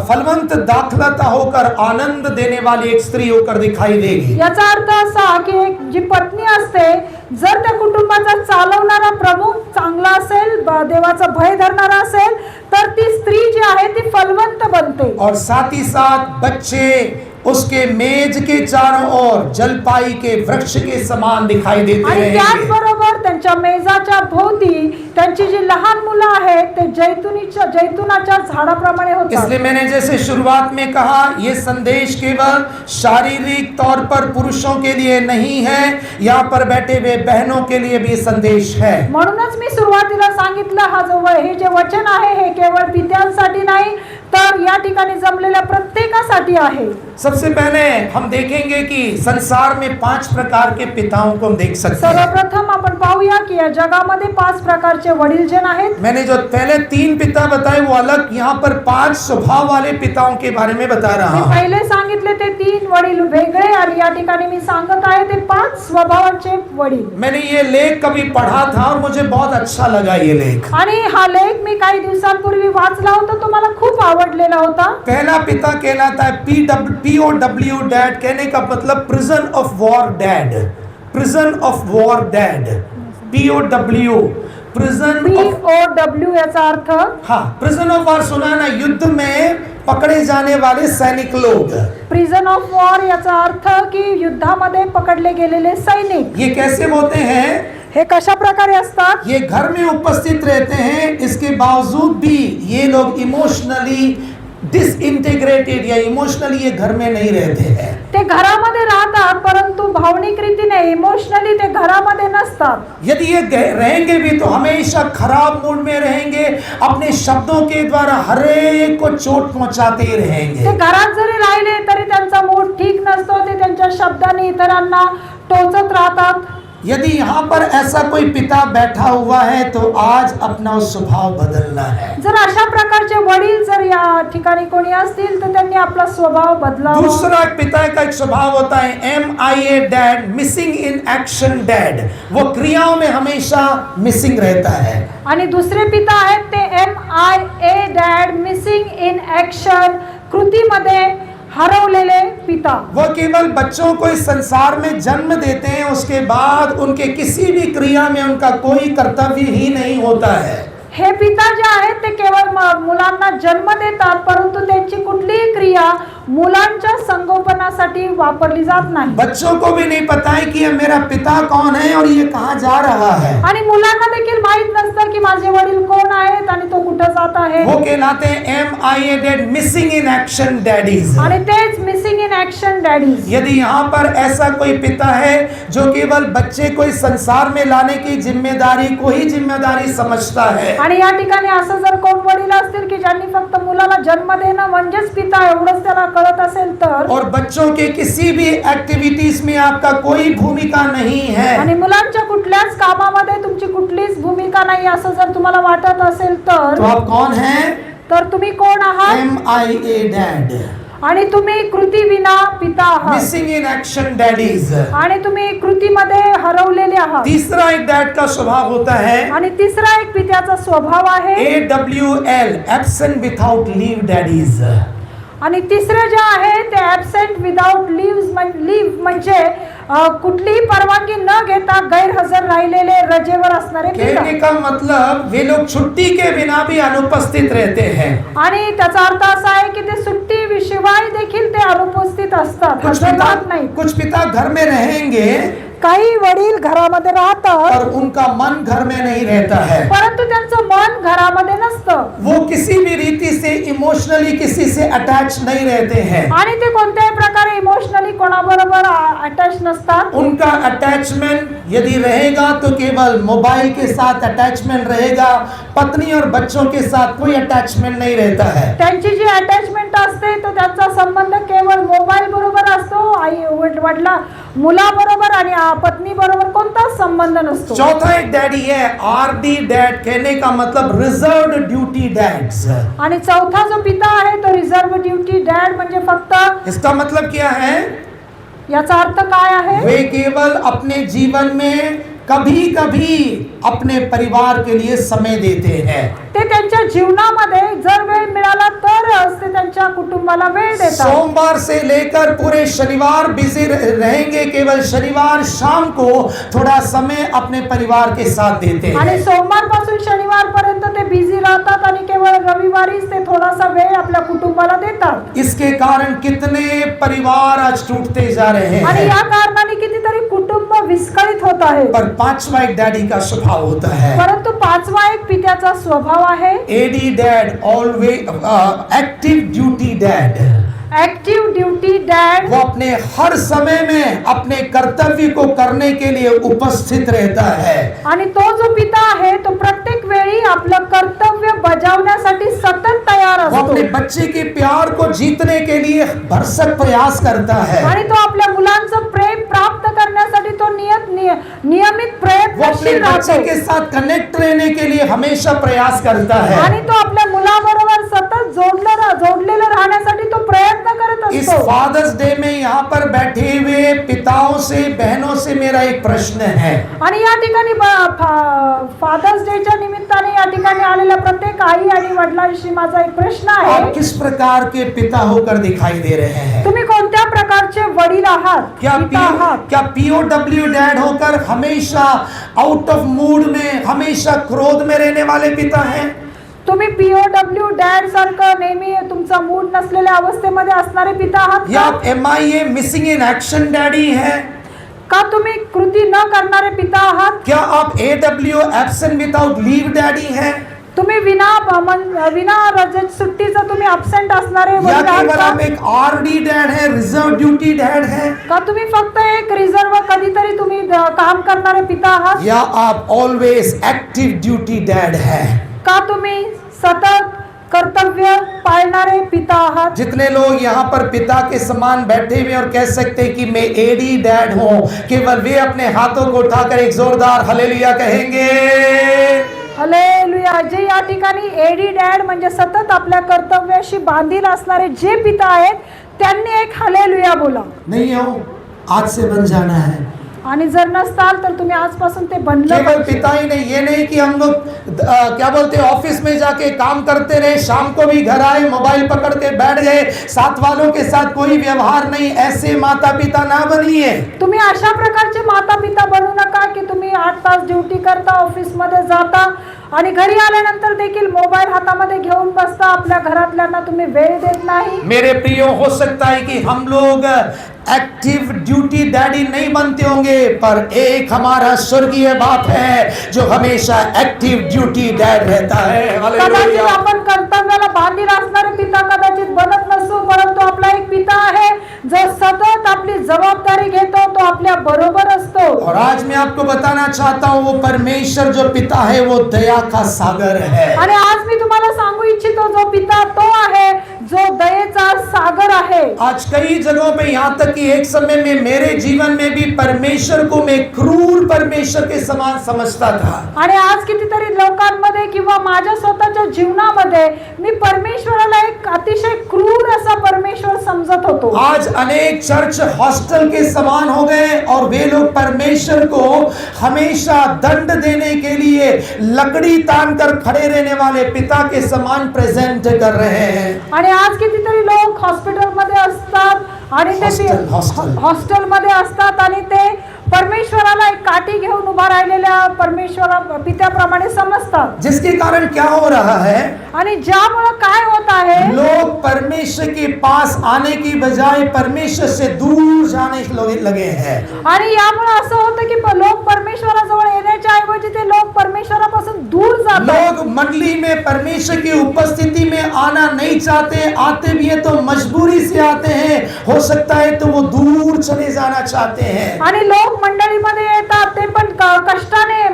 Speaker 1: फलवंत दाखलता होकर आनंद देने वाली एक स्त्री होकर दिखाई देगी।
Speaker 2: याचा अर्थ असा की एक जी पत्नी असते, जर त्या कुटुंबाचा चालवणारा प्रमुख चांगला असेल, देवाचा भय धरणारा असेल, तर ती स्त्री जी आहे ती फलवंत बनते.
Speaker 1: और साथ ही साथ बच्चे उसके मेज के चारों ओर जलपाई के वृक्ष के समान दिखाई देते
Speaker 2: आणि
Speaker 1: रहेंगे।
Speaker 2: त्याचबरोबर त्यांच्या मेजाच्या भोवती त्यांची जी लहान मुलं आहेत ते जैतुनाच्या झाडाप्रमाणे होतात.
Speaker 1: इसलिए मैंने जैसे शुरुआत में कहा, ये संदेश केवल शारीरिक तौर पर पुरुषों के लिए नहीं है, यहाँ पर बैठे हुए बहनों के लिए भी संदेश है।
Speaker 2: म्हणूनच मी सुरुवातीला सांगितलं, हे जे वचन आहे हे केवळ पित्यांसाठी नाही तर या ठिकाणी जमलेल्या प्रत्येकासाठी आहे.
Speaker 1: सबसे पहले हम देखेंगे कि संसार में 5 प्रकार के पिताओं को हम देख सकते हैं।
Speaker 2: सर्वप्रथम आपण पाहूया की या जगामध्ये 5 प्रकारचे वडीलजन आहेत.
Speaker 1: मैंने जो पहले 3 पिता बताए वो अलग, यहाँ पर 5 स्वभाव वाले पिताओं के बारे में बता रहा
Speaker 2: मी
Speaker 1: हूँ।
Speaker 2: पहिले सांगितले ते 3 वडील वेगळे आणि या ठिकाणी मी सांगत आहे ते 5 स्वभावाचे वडील.
Speaker 1: मैंने ये लेख कभी पढ़ा था और मुझे बहुत अच्छा लगा ये लेख।
Speaker 2: आणि हा लेख मी काही दिवसांपूर्वी वाचला होता, तो मला खूप आवडलेला होता.
Speaker 1: पहला पिता कहलाता है POW डैड, कहने का मतलब prison of war dad. Prison of war dad, POW, prison of,
Speaker 2: POW याचा अर्थ,
Speaker 1: हाँ, प्रिजन ऑफ वॉर सुना ना, युद्ध में पकड़े जाने वाले सैनिक लोग।
Speaker 2: प्रिजन ऑफ वॉर याचा अर्थ की युद्धामध्ये पकडले गेलेले सैनिक.
Speaker 1: ये कैसे होते हैं?
Speaker 2: हे कशा प्रकारे असतात?
Speaker 1: ये घर में उपस्थित रहते हैं, इसके बावजूद भी ये लोग इमोशनली डिसइंटीग्रेटेड या इमोशनली ये घर में नहीं रहते हैं।
Speaker 2: ते घरामध्ये राहतात परंतु भावनिक रीतीने इमोशनली ते घरामध्ये नसतात.
Speaker 1: यदि ये रहेंगे भी तो हमेशा खराब मूड में रहेंगे, अपने शब्दों के द्वारा हर एक को चोट पहुंचाते ही रहेंगे।
Speaker 2: ते घरात जरी राहिले तरी त्यांचा मूड ठीक नसतो, ते त्यांच्या शब्दाने इतरांना टोचत राहतात.
Speaker 1: यदि यहाँ पर ऐसा कोई पिता बैठा हुआ है तो आज अपना स्वभाव बदलना है।
Speaker 2: जर अशा प्रकारचे वडील जर या ठिकाणी कोणी असतील तर त्यांनी आपला स्वभाव बदलावा.
Speaker 1: दूसरा पिता का एक स्वभाव होता है MIA dad, missing in action dad. वो क्रियाओं में हमेशा मिसिंग रहता है।
Speaker 2: आणि दुसरे पिता आहेत ते MIA dad, missing in action, कृतीमध्ये हरवलेले पिता.
Speaker 1: वो केवल बच्चों को इस संसार में जन्म देते हैं, उसके बाद उनके किसी भी क्रिया में उनका कोई कर्तव्य ही नहीं होता है।
Speaker 2: हे पिता जे आहेत ते केवळ मुलांना जन्म देतात परंतु त्यांची कुठलीही क्रिया मुलांच्या संगोपनासाठी वापरली जात नाही.
Speaker 1: बच्चों को भी नहीं पता है कि ये मेरा पिता कौन है और ये कहाँ जा रहा है।
Speaker 2: आणि मुलांना देखील माहित नसतं की माझे वडील कोण आहेत आणि तो कुठे जात आहे.
Speaker 1: वो कहलाते हैं MIA dad, missing in action daddies.
Speaker 2: आणि तेच मिसिंग इन ऍक्शन डॅडीज.
Speaker 1: यदि यहाँ पर ऐसा कोई पिता है जो केवल बच्चे को इस संसार में लाने की जिम्मेदारी को ही जिम्मेदारी समझता है,
Speaker 2: आणि या ठिकाणी असं जर कोण वडील असतील की ज्यांनी फक्त मुलाला जन्म देणं म्हणजेच पिता एवढंच त्याला कळत असेल तर,
Speaker 1: और बच्चों के किसी भी एक्टिविटीज में आपका कोई भूमिका नहीं है,
Speaker 2: आणि मुलांच्या कुठल्याच कामामध्ये तुमची कुठलीच भूमिका नाही असं जर तुम्हाला वाटत असेल तर,
Speaker 1: तो आप कौन हैं?
Speaker 2: तर तुम्ही कोण आहात?
Speaker 1: MIA डैड,
Speaker 2: आणि तुम्ही कृती विना पिता आहात.
Speaker 1: Missing in action daddies.
Speaker 2: आणि तुम्ही कृतीमध्ये हरवलेले आहात.
Speaker 1: तीसरा एक डैड का स्वभाव होता है
Speaker 2: आणि तिसरा एक पित्याचा स्वभाव आहे
Speaker 1: AWL, absent without leave daddies.
Speaker 2: आणि तिसरे जे आहे ते ॲबसेंट विदाउट लीव्ह म्हणजे कुठलीही परवानगी न घेता गैरहजर राहिलेले रजेवर असणारे पिता.
Speaker 1: कहने का मतलब वे लोग छुट्टी के बिना भी अनुपस्थित रहते हैं.
Speaker 2: आणि त्याचा अर्थ असा आहे की ते सुट्टी शिवाय देखील ते अनुपस्थित असतात,
Speaker 1: कुछ
Speaker 2: हजर राहत नाही.
Speaker 1: पिता घर में रहेंगे
Speaker 2: काही वडील घरामध्ये राहतात
Speaker 1: पर उनका मन घर में नहीं रहता है.
Speaker 2: परंतु त्यांचं मन घरामध्ये नसतं
Speaker 1: वो किसी भी रीति से इमोशनली किसी से अटैच नहीं रहते हैं.
Speaker 2: आणि ते कोणत्याही प्रकारे इमोशनली कोणाबरोबर अटॅच नसतात.
Speaker 1: उनका अटैचमेंट यदि रहेगा तो केवल मोबाइल के साथ अटैचमेंट रहेगा, पत्नी और बच्चों के साथ कोई अटैचमेंट नहीं रहता है.
Speaker 2: त्यांची जी अटॅचमेंट असते तो त्यांचा संबंध केवळ मोबाईल बरोबर असतो, आई वडला मुलाबरोबर आणि पत्नी बरोबर कोणताच संबंध नसतो.
Speaker 1: चौथा एक डैडी है आरडी डैड, कहने का मतलब रिजर्व्ड ड्यूटी डैड्स.
Speaker 2: आणि चौथा जो पिता आहे तो रिझर्व ड्युटी डॅड म्हणजे फक्त
Speaker 1: इसका मतलब क्या है?
Speaker 2: याचा अर्थ काय आहे?
Speaker 1: वे केवल अपने जीवन में कभी कभी अपने परिवार के लिए समय देते हैं.
Speaker 2: ते त्यांच्या जीवनामध्ये जर वेळ मिळाला तरच ते त्यांच्या कुटुंबाला वेळ देतात.
Speaker 1: सोमवार से लेकर पूरे शनिवार बिजी रहेंगे, केवल शनिवार शाम को थोड़ा समय अपने परिवार के साथ देते
Speaker 2: आणि
Speaker 1: हैं.
Speaker 2: सोमवार पासून शनिवार पर्यंत ते बिझी राहतात आणि केवळ रविवारीच ते थोडासा वेळ आपल्या कुटुंबाला देतात.
Speaker 1: इसके कारण कितने परिवार आज टूटते जा रहे
Speaker 2: आणि
Speaker 1: हैं.
Speaker 2: या कारणाने कितीतरी कुटुंब विस्कळीत होत आहे.
Speaker 1: पर पांचवा एक डैडी का स्वभाव होता है.
Speaker 2: परंतु पाचवा एक पित्याचा स्वभाव आहे
Speaker 1: एडी dad always active duty dad.
Speaker 2: Active duty dad.
Speaker 1: वो अपने हर समय में अपने कर्तव्य को करने के लिए उपस्थित रहता है.
Speaker 2: आणि तो जो पिता आहे तो प्रत्येक वेळी आपलं कर्तव्य बजावण्यासाठी सतत तयार
Speaker 1: वो
Speaker 2: असतो.
Speaker 1: अपने बच्चे के प्यार को जीतने के लिए भरसक प्रयास करता है.
Speaker 2: आणि तो आपल्या मुलांचं प्रेम प्राप्त करण्यासाठी तो नियमित
Speaker 1: वो अपने
Speaker 2: प्रयत्नशील
Speaker 1: बच्चे
Speaker 2: राहतो.
Speaker 1: के साथ कनेक्ट रहने के लिए हमेशा प्रयास करता है.
Speaker 2: आणि तो आपल्या मुलाबरोबर सतत जोडलेलं राहण्यासाठी तो प्रयत्न करत
Speaker 1: इस
Speaker 2: असतो.
Speaker 1: फादर्स डे में यहाँ पर बैठे हुए पिताओं से बहनों से मेरा एक प्रश्न है.
Speaker 2: आणि या ठिकाणी फादर्स डेच्या निमित्ताने या ठिकाणी आलेल्या प्रत्येक आई आणि वडिलांशी माझा एक प्रश्न
Speaker 1: आप
Speaker 2: आहे.
Speaker 1: किस प्रकार के पिता होकर दिखाई दे रहे हैं?
Speaker 2: तुम्ही कोणत्या प्रकारचे वडील आहात, पिता आहात?
Speaker 1: क्या पीओडब्ल्यू डैड होकर हमेशा आउट ऑफ मूड में, हमेशा क्रोध में रहने वाले पिता हैं?
Speaker 2: तुम्ही पीओडब्ल्यू डॅड सारखं नेहमी तुमचा मूड नसलेल्या अवस्थेमध्ये असणारे पिता आहात
Speaker 1: या
Speaker 2: का?
Speaker 1: आप MIA missing in action daddy हैं?
Speaker 2: का तुम्ही कृती न करणारे पिता आहात?
Speaker 1: क्या आप AW absent without leave daddy हैं?
Speaker 2: तुम्ही विना रजेत सुट्टीचं तुम्ही अब्सेंट असणारे
Speaker 1: या
Speaker 2: वडील आहात
Speaker 1: केवल
Speaker 2: का?
Speaker 1: आप एक RD डैड है, रिजर्व ड्यूटी डैड है?
Speaker 2: का तुम्ही फक्त एक रिझर्व कधीतरी तुम्ही काम करणारे पिता आहात?
Speaker 1: या आप ऑलवेज एक्टिव ड्यूटी डैड है?
Speaker 2: का तुम्ही सतत कर्तव्य पाळणारे पिता आहात?
Speaker 1: जितने लोग यहाँ पर पिता के समान बैठे हुए और कह सकते हैं कि मैं एडी डैड हूँ, केवल वे अपने हाथों को उठाकर एक जोरदार हालेलुया कहेंगे.
Speaker 2: हालेलुया. जे या ठिकाणी एडी डॅड म्हणजे सतत आपल्या कर्तव्याशी बांधील असणारे जे पिता आहेत त्यांनी एक हालेलुया बोला.
Speaker 1: नहीं हो, आज से बन जाना है.
Speaker 2: आणि जर नसताल तर तुम्ही आजपासून ते बनलं
Speaker 1: केवल
Speaker 2: पाहिजे.
Speaker 1: पिता ही नहीं, ये नहीं कि हम लोग क्या बोलते हैं ऑफिस में जाके काम करते रहे, शाम को भी घर आए मोबाइल पकड़ के बैठ गए, साथ वालों के साथ कोई व्यवहार नहीं. ऐसे माता पिता ना बनिए.
Speaker 2: तुम्ही अशा प्रकारचे माता पिता बनू नका की तुम्ही 8 तास ड्युटी करता, ऑफिस मध्ये जाता आणि घरी आल्यानंतर देखील मोबाईल हातामध्ये घेऊन बसता, आपल्या घरातल्यांना तुम्ही वेळ देत नाही.
Speaker 1: मेरे प्रियो, हो सकता है कि हम लोग एक्टिव ड्यूटी डैडी नहीं बनते होंगे, पर एक हमारा स्वर्गीय बाप है जो हमेशा एक्टिव ड्यूटी डैड रहता है.
Speaker 2: कदाचित
Speaker 1: हालेलुया.
Speaker 2: आपण कर्तव्याला बांधील असणारे पिता कदाचित बनत नसू, परंतु आपला एक पिता आहे जो सतत आपली जबाबदारी घेतो, तो आपल्या बरोबर असतो.
Speaker 1: और आज मैं आपको बताना चाहता हूँ, वो परमेश्वर जो पिता है वो दया का सागर है.
Speaker 2: आणि आज मी तुम्हाला सांगू इच्छितो जो पिता तो आहे जो दयेचा सागर आहे.
Speaker 1: आज कई जगहों पे यहाँ तक कि एक समय में मेरे जीवन में भी परमेश्वर को मैं क्रूर परमेश्वर के समान समझता था.
Speaker 2: आणि आज कितीतरी लोकांमध्ये किंवा माझ्या स्वतःच्या जीवनामध्ये मी परमेश्वराला एक अतिशय क्रूर असा परमेश्वर समजत होतो.
Speaker 1: आज अनेक चर्च हॉस्टल के समान हो गए और वे लोग परमेश्वर को हमेशा दंड देने के लिए लकड़ी तान कर खड़े रहने वाले पिता के समान प्रेजेंट कर रहे हैं.
Speaker 2: आणि आज कितीतरी लोक हॉस्पिटलमध्ये असतात आणि
Speaker 1: हॉस्टेल.
Speaker 2: हॉस्टेलमध्ये असतात आणि ते परमेश्वराला एक काठी घेऊन उभा राहिलेल्या परमेश्वरा पित्याप्रमाणे समजतात.
Speaker 1: जिसके कारण क्या हो रहा है,
Speaker 2: आणि ज्यामुळे काय होत आहे,
Speaker 1: लोग परमेश्वर के पास आने की बजाय परमेश्वर से दूर जाने लगे हैं.
Speaker 2: आणि यामुळे असं होतं की लोक परमेश्वराजवळ येण्याच्या ऐवजी ते लोक परमेश्वरापासून दूर जातात.
Speaker 1: लोग मंडली में परमेश्वर की उपस्थिति में आना नहीं चाहते, आते भी है तो मजबूरी से आते हैं, हो सकता है तो वो दूर चले जाना चाहते हैं.
Speaker 2: आणि लोक मंडळीमध्ये येतात ते पण कष्टाने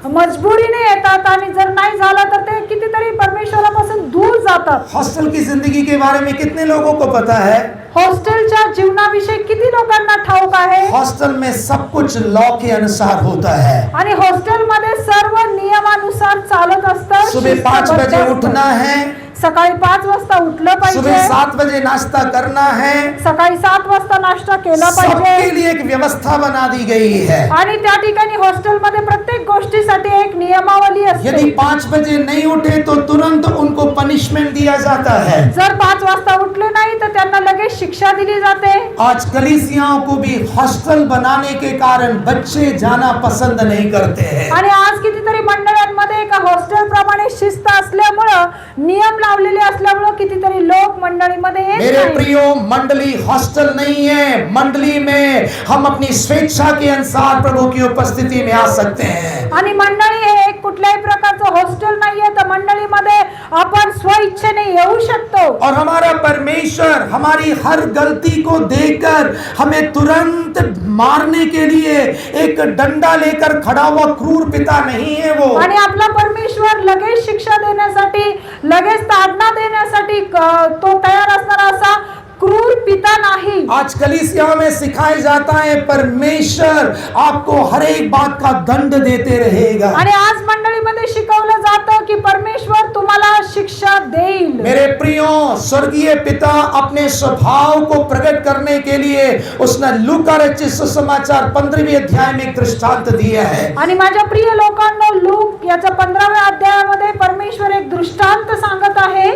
Speaker 2: मजबुरीने येतात आणि जर नाही झालं तर ते कितीतरी परमेश्वरापासून दूर जातात.
Speaker 1: हॉस्टल की जिंदगी के बारे में कितने लोगों को पता है?
Speaker 2: हॉस्टेलच्या जीवनाविषयी किती लोकांना ठाऊक आहे?
Speaker 1: हॉस्टल में सब कुछ लॉ के अनुसार होता है.
Speaker 2: आणि हॉस्टेलमध्ये सर्व नियमानुसार चालत असतं.
Speaker 1: सुबह 5 बजे उठना है,
Speaker 2: सकाळी 5 वाजता उठलं पाहिजे,
Speaker 1: सुबह 7 बजे नाश्ता करना है.
Speaker 2: सकाळी 7 वाजता नाश्ता केला
Speaker 1: सबके
Speaker 2: पाहिजे.
Speaker 1: लिए एक व्यवस्था बना दी गई है.
Speaker 2: आणि त्या ठिकाणी हॉस्टेलमध्ये प्रत्येक गोष्टीसाठी एक नियमावली
Speaker 1: यदि
Speaker 2: असते.
Speaker 1: 5 बजे नहीं उठे तो तुरंत उनको पनिशमेंट दिया जाता है.
Speaker 2: जर 5 वाजता उठले नाही तर त्यांना लगेच शिक्षा दिली जाते.
Speaker 1: आज कलीसियाओं को भी हॉस्टल बनाने के कारण बच्चे जाना पसंद नहीं करते हैं.
Speaker 2: आणि आज कितीतरी मंडळांमध्ये एका हॉस्टेल प्रमाणे शिस्त असल्यामुळं नियम लावलेले असल्यामुळं कितीतरी लोक मंडळीमध्ये येत
Speaker 1: मेरे
Speaker 2: नाहीत.
Speaker 1: प्रियो, मंडली हॉस्टल नहीं है. मंडली में हम अपनी स्वेच्छा के अनुसार प्रभु की उपस्थिति में आ सकते हैं.
Speaker 2: आणि मंडळी हे एक कुठल्याही प्रकारचं हॉस्टेल नाहीये, तर मंडळीमध्ये आपण स्वइच्छेने येऊ शकतो.
Speaker 1: और हमारा परमेश्वर हमारी हर गलती को देखकर हमें तुरंत मारने के लिए एक डंडा लेकर खड़ा हुआ क्रूर पिता नहीं है वो.
Speaker 2: आणि आपला परमेश्वर लगेच शिक्षा देण्यासाठी, लगेच ताडना देण्यासाठी तो तयार असणारा असा क्रूर पिता नाही.
Speaker 1: आज कलीसिया में सिखाया जाता है परमेश्वर आपको हर एक बात का दंड देते रहेगा.
Speaker 2: आणि आज मंडळीमध्ये शिकवलं जातं की परमेश्वर तुम्हाला शिक्षा देईल.
Speaker 1: मेरे प्रियो, स्वर्गीय पिता अपने स्वभाव को प्रकट करने के लिए उसने लूका रचित सुसमाचार 15वें अध्याय में एक दृष्टांत दिया है.
Speaker 2: आणि माझ्या प्रिय लोकांनो, लूक याच्या 15व्या अध्यायामध्ये परमेश्वर एक दृष्टांत सांगत आहे.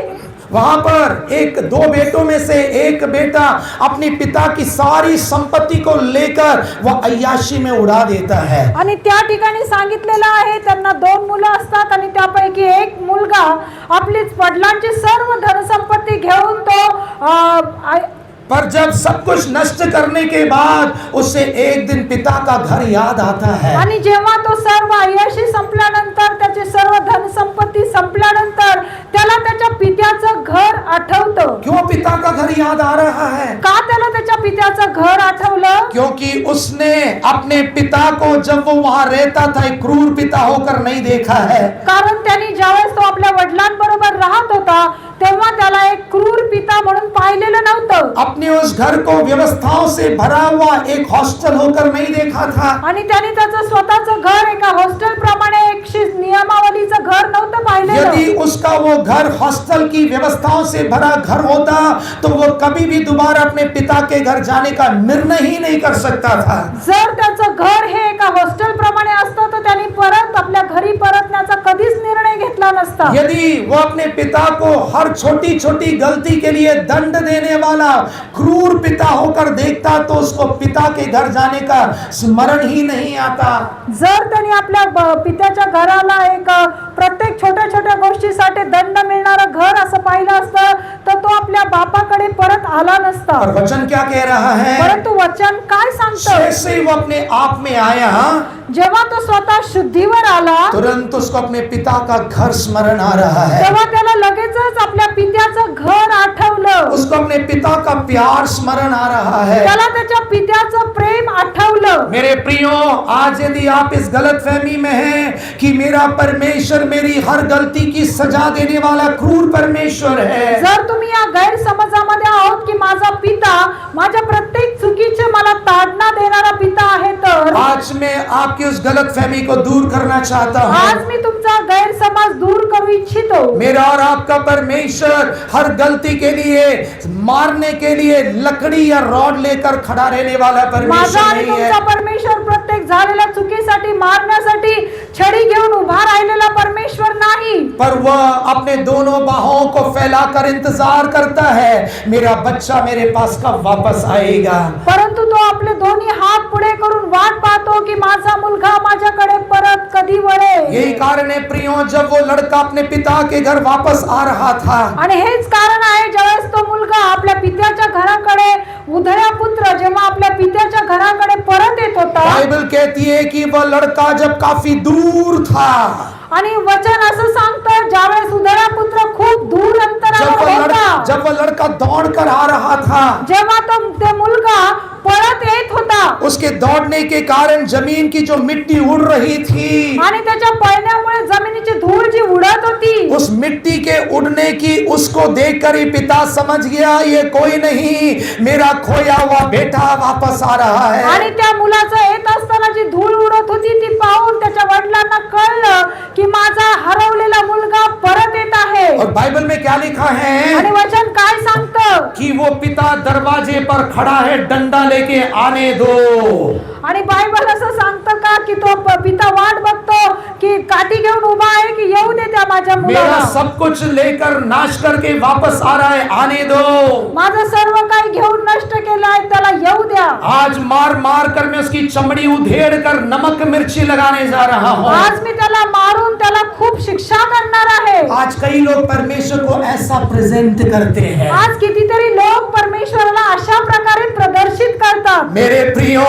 Speaker 1: वहां पर एक 2 बेटों में से एक बेटा अपने पिता की सारी संपत्ति को लेकर वह अय्याशी में उड़ा देता है.
Speaker 2: आणि त्या ठिकाणी सांगितलेलं आहे त्यांना 2 मुलं असतात आणि त्यापैकी एक मुलगा आपली वडिलांची सर्व धनसंपत्ती घेऊन तो
Speaker 1: पर जब सब कुछ नष्ट करने के बाद उसे एक दिन पिता का घर याद आता है.
Speaker 2: आणि जेव्हा तो सर्व अय्याशी संपल्यानंतर, त्याची सर्व धनसंपत्ती संपल्यानंतर त्याला त्याच्या पित्याचं घर आठवतं.
Speaker 1: क्यों पिता का घर याद आ रहा है?
Speaker 2: का त्याला त्याच्या पित्याचं घर आठवलं?
Speaker 1: क्योंकि उसने अपने पिता को जब वो वहां रहता था एक क्रूर पिता होकर नहीं देखा है.
Speaker 2: कारण त्यांनी ज्यावेळेस तो आपल्या वडिलांबरोबर राहत होता तेव्हा त्याला एक क्रूर पिता म्हणून पाहिलेलं नव्हतं.
Speaker 1: अपने उस घर को व्यवस्थाओं से भरा हुआ एक हॉस्टल होकर नहीं देखा था.
Speaker 2: आणि त्याने त्याचं स्वतःचं घर एका हॉस्टेल प्रमाणे एक नियमावलीचं घर नव्हतं पाहिलेलं.
Speaker 1: यदि उसका वो घर हॉस्टल की व्यवस्थाओं से भरा घर होता तो वो कभी भी दोबारा अपने पिता के घर जाने का निर्णय ही नहीं कर सकता था.
Speaker 2: जर त्याचं घर हे एका हॉस्टेल प्रमाणे असतं तर त्यांनी परत आपल्या घरी परतण्याचा कधीच निर्णय घेतला नसता.
Speaker 1: यदि वो अपने पिता को हर छोटी छोटी गलती के लिए दंड देने वाला क्रूर पिता होकर देखता तो उसको पिता के घर जाने का स्मरण ही नहीं आता.
Speaker 2: जर त्यांनी आपल्या पित्याच्या घराला एक प्रत्येक छोट्या छोट्या गोष्टीसाठी दंड मिळणारं घर असं पाहिलं असतं तर तो आपल्या बापाकडे परत आला नसता.
Speaker 1: और वचन क्या कह रहा है?
Speaker 2: परंतु वचन काय सांगतं?
Speaker 1: जैसे ही वो अपने आप में आया,
Speaker 2: जेव्हा तो स्वतः शुद्धीवर आला
Speaker 1: तुरंत उसको अपने पिता का घर स्मरण आ रहा है.
Speaker 2: तेव्हा त्याला लगेचच आपल्या पित्याचं घर आठवलं.
Speaker 1: उसको अपने पिता का प्यार स्मरण आ रहा है.
Speaker 2: त्याला त्याच्या पित्याचं प्रेम आठवलं.
Speaker 1: मेरे प्रियो, आज यदि आप इस गलतफहमी में हैं कि मेरा परमेश्वर मेरी हर गलती की सजा देने वाला क्रूर परमेश्वर है,
Speaker 2: जर तुम्ही या गैरसमजामध्ये आहोत की माझा पिता माझ्या प्रत्येक चुकीचे मला ताडना देणारा पिता आहे, तर
Speaker 1: आज मैं आपकी उस गलतफहमी को दूर करना चाहता हूँ.
Speaker 2: आज मी तुमचा गैरसमज दूर करू इच्छितो.
Speaker 1: मेरा और आपका परमेश्वर हर गलती के लिए मारने के लिए लकड़ी या रॉड लेकर खड़ा रहने वाला
Speaker 2: माझा
Speaker 1: परमेश्वर
Speaker 2: आणि
Speaker 1: नहीं है.
Speaker 2: तुमचा परमेश्वर प्रत्येक झालेल्या चुकीसाठी मारण्यासाठी छडी घेऊन उभा राहिलेला परमेश्वर नाही.
Speaker 1: पर वह अपने दोनों बाहों को फैलाकर इंतजार करता है, मेरा बच्चा मेरे पास कब वापस आएगा।
Speaker 2: परंतु तो आपले दोन्ही हात पुढे करून वाट पाहतो की माझा मुलगा माझ्याकडे परत कधी वळेल।
Speaker 1: यही कारण है प्रियो, जब वो लड़का अपने पिता के घर वापस आ रहा था,
Speaker 2: आणि हेच कारण आहे ज्यावेळेस तो मुलगा आपल्या पित्याच्या घराकडे उधळ्या पुत्र जेव्हा आपल्या पित्याच्या घराकडे परत येत होता,
Speaker 1: बाइबल कहती है कि वह लड़का जब काफी दूर था,
Speaker 2: आणि वचन असं सांगतं ज्यावेळेस उधळा पुत्र खूप दूर अंतरावर होता,
Speaker 1: जब वह लड़का दौड़ कर आ रहा था,
Speaker 2: जेव्हा तो ते मुलगा पळत येत होता,
Speaker 1: उसके दौड़ने के कारण जमीन की जो मिट्टी उड़ रही थी,
Speaker 2: आणि त्याच्या पळण्यामुळे जमिनीची धूळ जी उडत होती,
Speaker 1: उस मिट्टी के उड़ने की उसको देखकर ही पिता समझ गया ये कोई नहीं, मेरा खोया हुआ बेटा वापस आ रहा है।
Speaker 2: आणि त्या मुलाचं येत असताना जी धूळ उडत होती ती पाहून त्याच्या वडिलांना कळलं की माझा हरवलेला मुलगा परत येत आहे।
Speaker 1: और बाइबल में क्या लिखा है
Speaker 2: आणि वचन काय सांगतं
Speaker 1: कि वो पिता दरवाजे पर खड़ा है, डंडा लेके आने दो।
Speaker 2: आणि बायबल असं सांगतं का की तो पिता वाट बघतो की काठी घेऊन उभा आहे की येऊ दे त्या माझ्या
Speaker 1: मेरा
Speaker 2: मुलाला,
Speaker 1: सब कुछ लेकर नाश करके वापस आ रहा है, आने दो।
Speaker 2: माझं सर्व काही घेऊन नष्ट केलंय त्याला येऊ द्या।
Speaker 1: आज मार मार कर मैं उसकी चमड़ी उधेड़ कर नमक मिर्ची लगाने जा रहा हूँ।
Speaker 2: आज मी त्याला मारून त्याला खूप शिक्षा करणार आहे।
Speaker 1: आज कई लोग परमेश्वर को ऐसा प्रेजेंट करते हैं।
Speaker 2: आज कितीतरी लोक परमेश्वराला अशा प्रकारे प्रदर्शित करतात।
Speaker 1: मेरे प्रियो,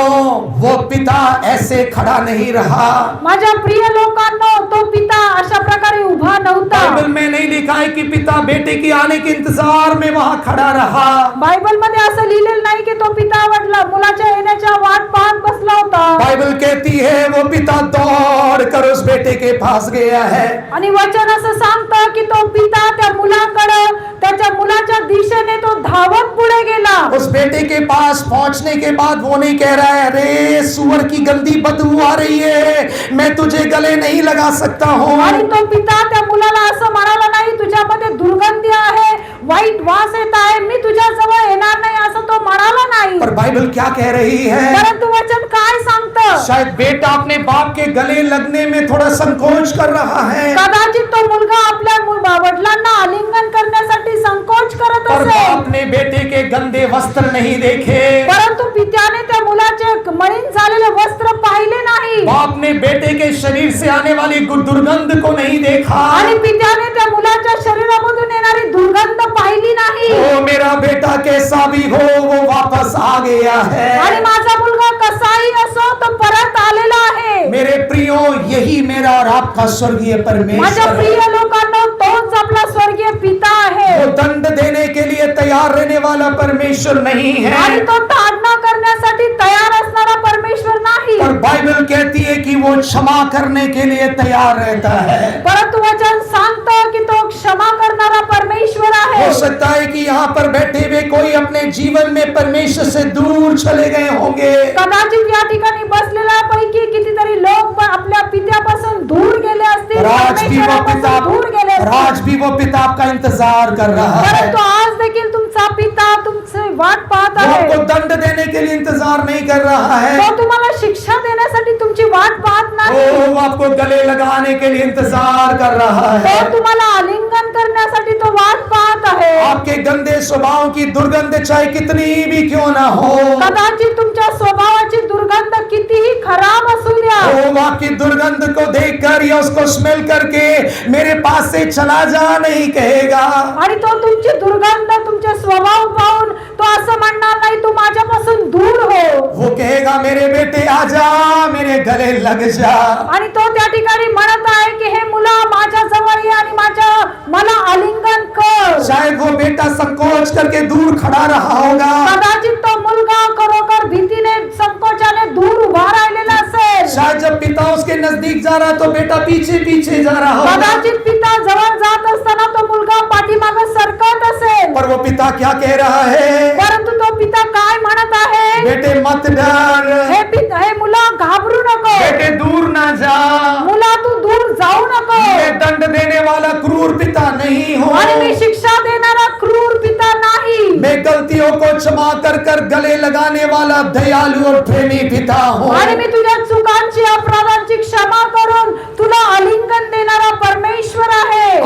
Speaker 1: वो पिता ऐसे खड़ा नहीं रहा।
Speaker 2: माझ्या प्रिय लोकांनो, तो पिता अशा प्रकारे उभा नव्हता।
Speaker 1: बाइबल में नहीं लिखा है कि पिता बेटे के आने के इंतजार में वहां खड़ा रहा।
Speaker 2: बायबल मध्ये असं लिहिलेलं नाही की तो पिता वडला मुलाच्या येण्याच्या वाट पाहत बसला होता।
Speaker 1: बाइबल कहती है वो पिता दौड़ कर उस बेटे के पास गया है।
Speaker 2: आणि वचन असं सांगतं की तो पिता त्या मुलाकडे त्याच्या मुलाच्या दिशेने तो धावत पुढे गेला।
Speaker 1: उस बेटे के पास पहुंचने के बाद वो नहीं कह रहा है अरे सुअर की गंदी बदबू आ रही है, मैं तुझे गले नहीं लगा सकता हूँ।
Speaker 2: आणि तो पिता त्या मुलाला असं म्हणाला नाही तुझ्यामध्ये दुर्गंधी आहे, वाईट वास येत आहे, मी तुझ्या जवळ येणार नाही असं तो म्हणाला नाही।
Speaker 1: पर बाइबल क्या कह रही है?
Speaker 2: परंतु वचन काय सांगतं?
Speaker 1: शायद बेटा अपने बाप के गले लगने में थोड़ा संकोच कर रहा है,
Speaker 2: कदाचित तो मुलगा आपल्या वडिलांना आलिंगन करण्यासाठी संकोच करत
Speaker 1: पर
Speaker 2: असेल।
Speaker 1: बाप ने बेटे के गंदे वस्त्र नहीं देखे।
Speaker 2: परंतु पित्याने त्या मुलाचे मलिन झालेले वस्त्र पाहिले नाही।
Speaker 1: बाप ने बेटे के शरीर से आने वाली दुर्गंध को नहीं देखा।
Speaker 2: आणि पित्याने त्या मुलाच्या शरीरामधून येणारी दुर्गंध पाहिली नाही।
Speaker 1: ओ मेरा बेटा कैसा भी हो वो वापस आ गया है।
Speaker 2: आणि माझा मुलगा कसाही असो तो परत आलेला आहे।
Speaker 1: मेरे प्रियो, यही मेरा और आपका स्वर्गीय
Speaker 2: माझ्या
Speaker 1: परमेश्वर
Speaker 2: प्रिय
Speaker 1: है।
Speaker 2: लोकांनो, तोच आपला स्वर्गीय पिता आहे।
Speaker 1: वो दंड देने के लिए तैयार रहने वाला परमेश्वर नहीं
Speaker 2: आणि
Speaker 1: है,
Speaker 2: तो ताडना करण्यासाठी तयार असणारा परमेश्वर नाही।
Speaker 1: पर बाइबल कहती है कि वो क्षमा करने के लिए तैयार रहता है।
Speaker 2: परंतु वचन सांगतं की तो क्षमा करणारा परमेश्वर आहे।
Speaker 1: हो सकता है कि यहाँ पर बैठे हुए कोई अपने जीवन में परमेश्वर से दूर चले गए होंगे।
Speaker 2: कदाचित या ठिकाणी बसलेल्या पैकी कितीतरी लोक आपल्या पित्यापासून दूर गेले असतील, परमेश्वरापासून दूर गेले असतील।
Speaker 1: आज भी वो पिता आपका इंतजार कर रहा है।
Speaker 2: परंतु आज देखील तुमचा पिता तुमचे वाट पाहत
Speaker 1: वो
Speaker 2: आहे।
Speaker 1: आपको दंड देने के लिए इंतजार नहीं कर रहा है,
Speaker 2: तो तुम्हाला शिक्षा देण्यासाठी तुमची वाट पाहत नाही।
Speaker 1: वो आपको गले लगाने के लिए इंतजार कर रहा
Speaker 2: तो
Speaker 1: है।
Speaker 2: तुम्हाला आलिंगन करण्यासाठी तो वाट पाहत आहे।
Speaker 1: आपके गंदे स्वभाव की दुर्गंध चाहे कितनी भी क्यों ना हो,
Speaker 2: कदाचित तुमच्या स्वभावाची दुर्गंध कितीही खराब असू द्या,
Speaker 1: वो आपकी दुर्गंध को देखकर या उसको स्मेल करके मेरे पास से चला जा नहीं कहेगा।
Speaker 2: आणि तो तुमची दुर्गंध तुमचे स्वभाव पाहून तो असं म्हणणार नाही तू माझ्यापासून दूर हो।
Speaker 1: वो कहेगा मेरे बेटे आजा, मेरे गले लग जा।
Speaker 2: आणि तो त्या ठिकाणी म्हणत आहे की हे मुला माझ्या जवळ ये आणि मला आलिंगन कर।
Speaker 1: शायद वो बेटा संकोच करके दूर खड़ा रहा होगा,
Speaker 2: कदाचित तो मुलगा खरोखर भीतीने संकोचाने दूर उभा राहिलेला असेल।
Speaker 1: शायद जब पिता उसके नजदीक जा रहा तो बेटा पीछे पीछे जा रहा होगा।
Speaker 2: कदाचित पिता जवळ जात असताना तो मुलगा पाठीमागे सरकत असेल।
Speaker 1: पर वो पिता क्या कह रहा है?
Speaker 2: परंतु तो पिता काय म्हणत आहे?
Speaker 1: बेटे मत डर,
Speaker 2: हे मुला घाबरू नको,
Speaker 1: बेटे दूर ना जा,
Speaker 2: मुला तू दूर जाऊ नको।
Speaker 1: मैं दंड देने वाला क्रूर पिता नहीं हूँ,
Speaker 2: आणि मी शिक्षा देणारा क्रूर पिता नाही।
Speaker 1: मैं गलतियों को क्षमा कर कर गले लगाने वाला दयालु और प्रेमी पिता हूँ।
Speaker 2: आणि मी तुझ्या चुकांची अपराधांची क्षमा करून तुला आलिंगन देणारा परमेश्वर आहे।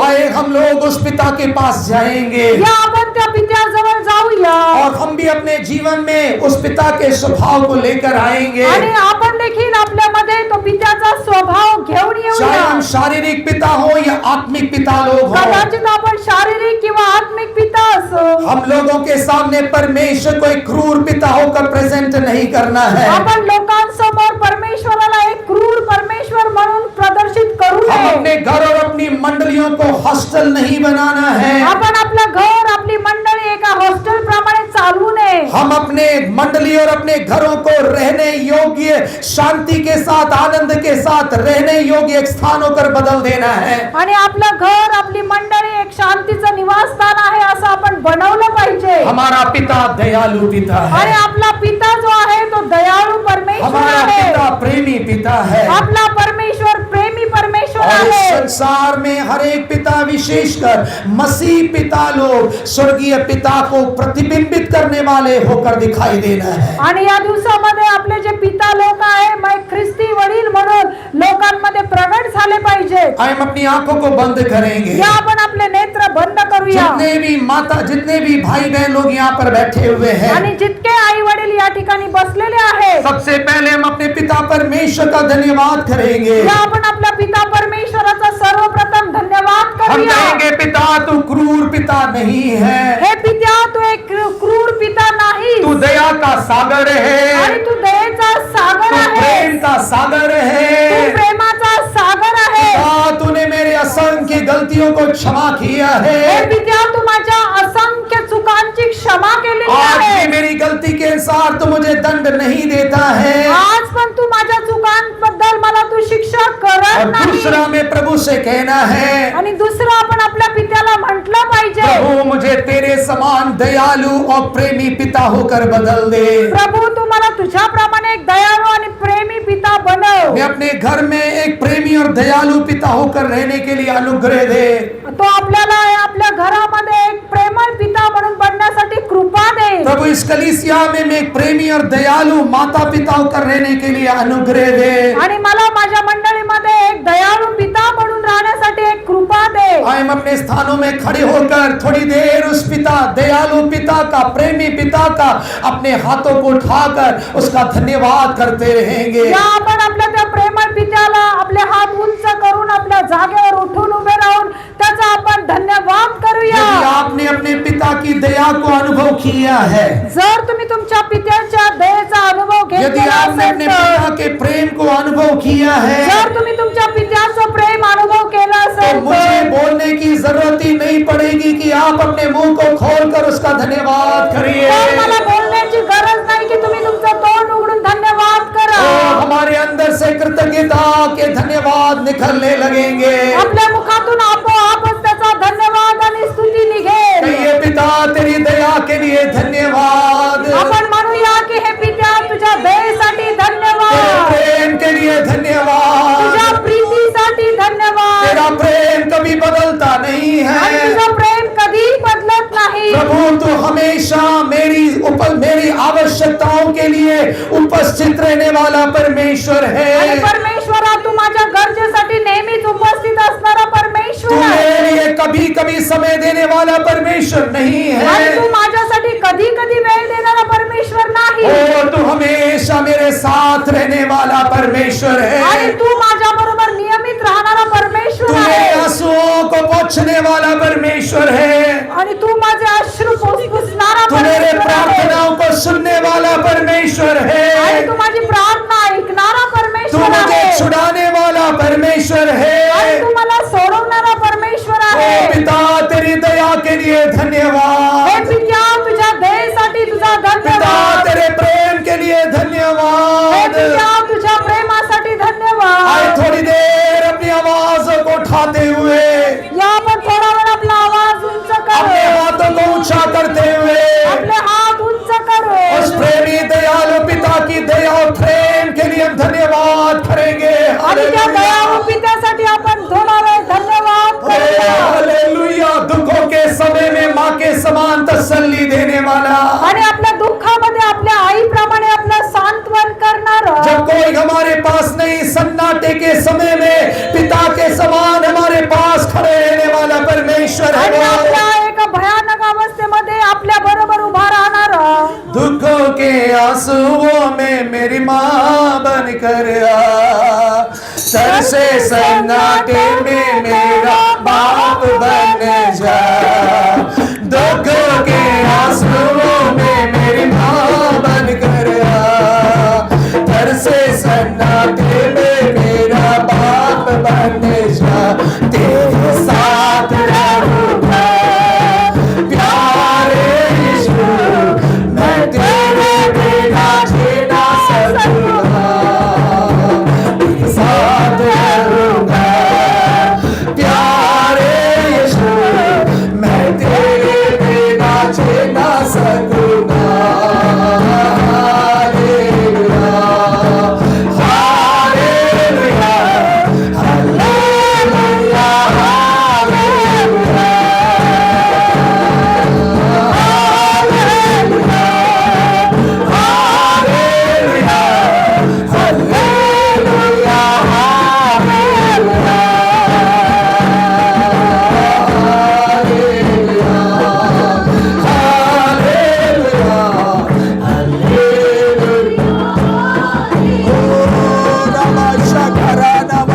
Speaker 1: के पास जाएंगे
Speaker 2: या आपण त्या पित्याजवळ जाऊया
Speaker 1: और हम भी अपने जीवन में उस पिता के स्वभाव को लेकर आएंगे।
Speaker 2: आणि आपण देखील आपल्यामध्ये तो पित्याचा स्वभाव घेऊन
Speaker 1: चाहे
Speaker 2: येऊया।
Speaker 1: हम शारीरिक पिता हो या आत्मिक पिता लोग हो,
Speaker 2: कदाचित आपण शारीरिक किंवा आत्मिक पिता असो,
Speaker 1: हम लोगों के सामने परमेश्वर को एक क्रूर पिता होकर प्रेजेंट नहीं करना है।
Speaker 2: आपण लोकांसमोर परमेश्वराला एक क्रूर परमेश्वर म्हणून प्रदर्शित करू
Speaker 1: हम
Speaker 2: नये।
Speaker 1: अपने घर और अपनी मंडलियों को हॉस्टल नहीं बनाना है।
Speaker 2: आपण आपलं घर आपली मंडळी एका हॉस्टेल प्रमाणे चालवू नये।
Speaker 1: हम अपने मंडली और अपने घरों को रहने योग्य, शांति के साथ, आनंद के साथ रहने योग्य एक स्थान होकर बदल देना है।
Speaker 2: आणि आपलं घर आपली मंडळी एक शांतीचं निवासस्थान आहे असं आपण बनवलं पाहिजे।
Speaker 1: हमारा पिता दयालु पिता
Speaker 2: आणि
Speaker 1: है।
Speaker 2: आपला पिता जो आहे तो दयाळू परमेश्वर
Speaker 1: हमारा
Speaker 2: आहे।
Speaker 1: पिता प्रेमी पिता है।
Speaker 2: आपला परमेश्वर प्रेमी परमेश्वर
Speaker 1: और इस
Speaker 2: आहे।
Speaker 1: संसार में हर एक पिता, विशेषकर मसीह पिता लोग स्वर्गीय पिता को प्रतिबिंबित करने वाले होकर दिखाई देना है।
Speaker 2: आणि या दिवसामध्ये आपले जे पिता लोक आहे मग ख्रिस्ती वडील म्हणून लोकांमध्ये प्रगट झाले पाहिजे।
Speaker 1: हम अपनी आंखों को बंद करेंगे।
Speaker 2: या आपण आपले नेत्र बंद करूया।
Speaker 1: जितने भी माता, जितने भी भाई बहन लोग यहाँ पर बैठे हुए हैं,
Speaker 2: आणि जितके आई वडील या ठिकाणी बसलेले आहेत,
Speaker 1: सबसे पहले हम अपने पिता परमेश्वर का धन्यवाद करेंगे।
Speaker 2: या आपण आपल्या पिता परमेश्वराचा सर्वप्रथम धन्यवाद
Speaker 1: हम
Speaker 2: करूया।
Speaker 1: कहेंगे पिता तू क्रूर पिता नहीं है,
Speaker 2: हे पिता तू एक क्रूर पिता नाही,
Speaker 1: तू दया का सागर है,
Speaker 2: आणि तू दयेचा सागर
Speaker 1: तू
Speaker 2: आहे,
Speaker 1: प्रेम का सागर
Speaker 2: तू
Speaker 1: है।
Speaker 2: प्रेमाचा सागर आहे।
Speaker 1: पिता तूने मेरे असंख्य गलतियों को क्षमा किया
Speaker 2: हे
Speaker 1: है।
Speaker 2: पिता तू माझ्या असंख्य चुकांची क्षमा केलेली
Speaker 1: आज भी
Speaker 2: आहे।
Speaker 1: मेरी गलती के अनुसार तू मुझे दंड नहीं देता है।
Speaker 2: आज पण तू माझ्या चुकांबद्दल मला तू शिक्षा करत
Speaker 1: और
Speaker 2: नाही।
Speaker 1: दूसरा में प्रभु से कहना है,
Speaker 2: आणि दुसरं आपण आपल्या पित्याला म्हटलं पाहिजे,
Speaker 1: प्रभु मुझे तेरे समान दयालु और प्रेमी पिता होकर बदल दे।
Speaker 2: प्रभू तू मला तुझ्याप्रमाणे एक दयाळू आणि प्रेमी पिता बनव।
Speaker 1: मैं अपने घर में एक प्रेमी और दयालु पिता होकर रहने के लिए अनुग्रह दे।
Speaker 2: तो आपल्याला आपल्या घरामध्ये एक प्रेमळ पिता म्हणून बनण्यासाठी कृपा दे।
Speaker 1: प्रभु इस कलीसिया में मैं एक प्रेमी और दयालु माता पिता होकर रहने के लिए अनुग्रह दे।
Speaker 2: आणि मला माझ्या मंडळीमध्ये एक दयाळू पिता म्हणून राहण्यासाठी एक कृपा दे।
Speaker 1: हम अपने स्थानों में खड़े होकर थोड़ी देर उस पिता, दयालु पिता का, प्रेमी पिता का अपने हाथों को उठाकर उसका धन्यवाद करते रहेंगे।
Speaker 2: या आपण आपल्या त्या प्रेमळ पित्याला आपले हात उंच करून आपल्या जागेवर उठून उभे राहून त्याचा आपण धन्यवाद करूया।
Speaker 1: यदि आपने अपने पिता की दया को अनुभव किया है,
Speaker 2: जर तुम्ही तुमच्या पित्याच्या दयेचा अनुभव
Speaker 1: यदि
Speaker 2: घेतला
Speaker 1: आपने
Speaker 2: असेल
Speaker 1: अपने
Speaker 2: तर,
Speaker 1: पिता के प्रेम को अनुभव किया है,
Speaker 2: जर तुम्ही तुमच्या पित्याचं प्रेम अनुभव केला
Speaker 1: तो
Speaker 2: असेल
Speaker 1: मुझे
Speaker 2: तर
Speaker 1: बोलने की जरूरत ही नहीं पड़ेगी कि आप अपने मुंह को खोलकर उसका धन्यवाद करिए।
Speaker 2: तर मला बोलण्याची गरज नाही की तुम्ही तुमचं तोंड उघडून धन्यवाद करा।
Speaker 1: हमारे अंदर से कृतज्ञता के धन्यवाद निकलने लगेंगे।
Speaker 2: आपल्या मुखातून आपोआपच त्याचा धन्यवाद आणि स्तुती निघेल।
Speaker 1: कहिए पिता तेरी दया के लिए धन्यवाद,
Speaker 2: आपण म्हणूया की हे पित्या तुझ्या दयेसाठी
Speaker 1: तेरे
Speaker 2: धन्यवाद,
Speaker 1: प्रेम के लिए धन्यवाद।
Speaker 2: तुझ्या प्रीतीसाठी धन्यवाद,
Speaker 1: तेरा प्रेम कभी बदलता नहीं
Speaker 2: आणि
Speaker 1: है।
Speaker 2: तुझं प्रेम कधी बदलत नाही।
Speaker 1: प्रभु तू हमेशा मेरी आवश्यकताओं के लिए उपस्थित रहने वाला परमेश्वर
Speaker 2: आणि
Speaker 1: है।
Speaker 2: परमेश्वरा तू माझ्या गरजेसाठी नेहमीच उपस्थित असणारा
Speaker 1: तू
Speaker 2: परमेश्वर आहे।
Speaker 1: मेरे लिए कभी कभी समय देने वाला परमेश्वर नहीं
Speaker 2: आणि
Speaker 1: है।
Speaker 2: तू माझ्यासाठी कधी कधी वेळ देणारा परमेश्वर नाही।
Speaker 1: ओ तू हमेशा मेरे साथ रहने वाला परमेश्वर
Speaker 2: आणि
Speaker 1: है।
Speaker 2: तू माझ्या बरोबर नियमित राहणारा
Speaker 1: तू
Speaker 2: परमेश्वर
Speaker 1: मेरे
Speaker 2: आहे।
Speaker 1: आंसुओं को पोंछने वाला परमेश्वर है।
Speaker 2: आणि तू माझे अश्रू पुसणारा
Speaker 1: तू मेरे
Speaker 2: परमेश्वर आहे।
Speaker 1: प्रार्थनाओं को सुनने वाला परमेश्वर
Speaker 2: आणि
Speaker 1: है।
Speaker 2: तू माझी प्रार्थना ऐकणारा
Speaker 1: तू
Speaker 2: परमेश्वर
Speaker 1: मुझे
Speaker 2: आहे।
Speaker 1: छुड़ाने वाला परमेश्वर
Speaker 2: आणि
Speaker 1: है।
Speaker 2: तू मला सोडवणारा परमेश्वर
Speaker 1: ओ
Speaker 2: आहे।
Speaker 1: पिता तेरी दया के लिए
Speaker 2: हे
Speaker 1: धन्यवाद।
Speaker 2: पित्या तुझ्या दयेसाठी तुझा
Speaker 1: पिता
Speaker 2: धन्यवाद।
Speaker 1: तेरे प्रेम के लिए
Speaker 2: हे
Speaker 1: धन्यवाद।
Speaker 2: पित्या तुझ्या प्रेमासाठी
Speaker 1: आए
Speaker 2: धन्यवाद।
Speaker 1: थोड़ी देर अपनी आवाजों को उठाते हुए,
Speaker 2: या आपण थोडा वेळ आपला आवाज उंच
Speaker 1: अपने
Speaker 2: करू,
Speaker 1: हाथों को ऊंचा करते हुए
Speaker 2: आपले हात उंच करू
Speaker 1: उस प्रेमी दयालु पिता की दया और प्रेम के लिए हम धन्यवाद करेंगे।
Speaker 2: आणि त्या दयाळू पित्यासाठी आपण थोडा वेळ धन्यवाद करूया।
Speaker 1: हालेलुया। दुखों के समय में माँ के समान तसल्ली देने वाला,
Speaker 2: आणि आपल्या दुःखामध्ये आपल्या आईप्रमाणे आपलं सांत्वन करणारा,
Speaker 1: जब कोई हमारे पास नहीं, सन्नाटे के समय में पिता के समान हमारे पास खड़े रहने वाला परमेश्वर
Speaker 2: आणि
Speaker 1: है।
Speaker 2: आपल्या
Speaker 1: दुखों के आंसुओं में मेरी माँ बन कर आ, तरसे सन्नाटे में मेरा बाप बन जा, दुखों के आंसुओं में मेरी माँ बन कर आ, तरसे सन्नाटे में मेरा बाप बन जा, तेरे साथ रहूंगा प्यारे यीशु, मैं तेरे बिना जी ना सकूंगा, तेरे साथ रहूंगा प्यारे यीशु, मैं तेरे बिना जी ना सकूंगा।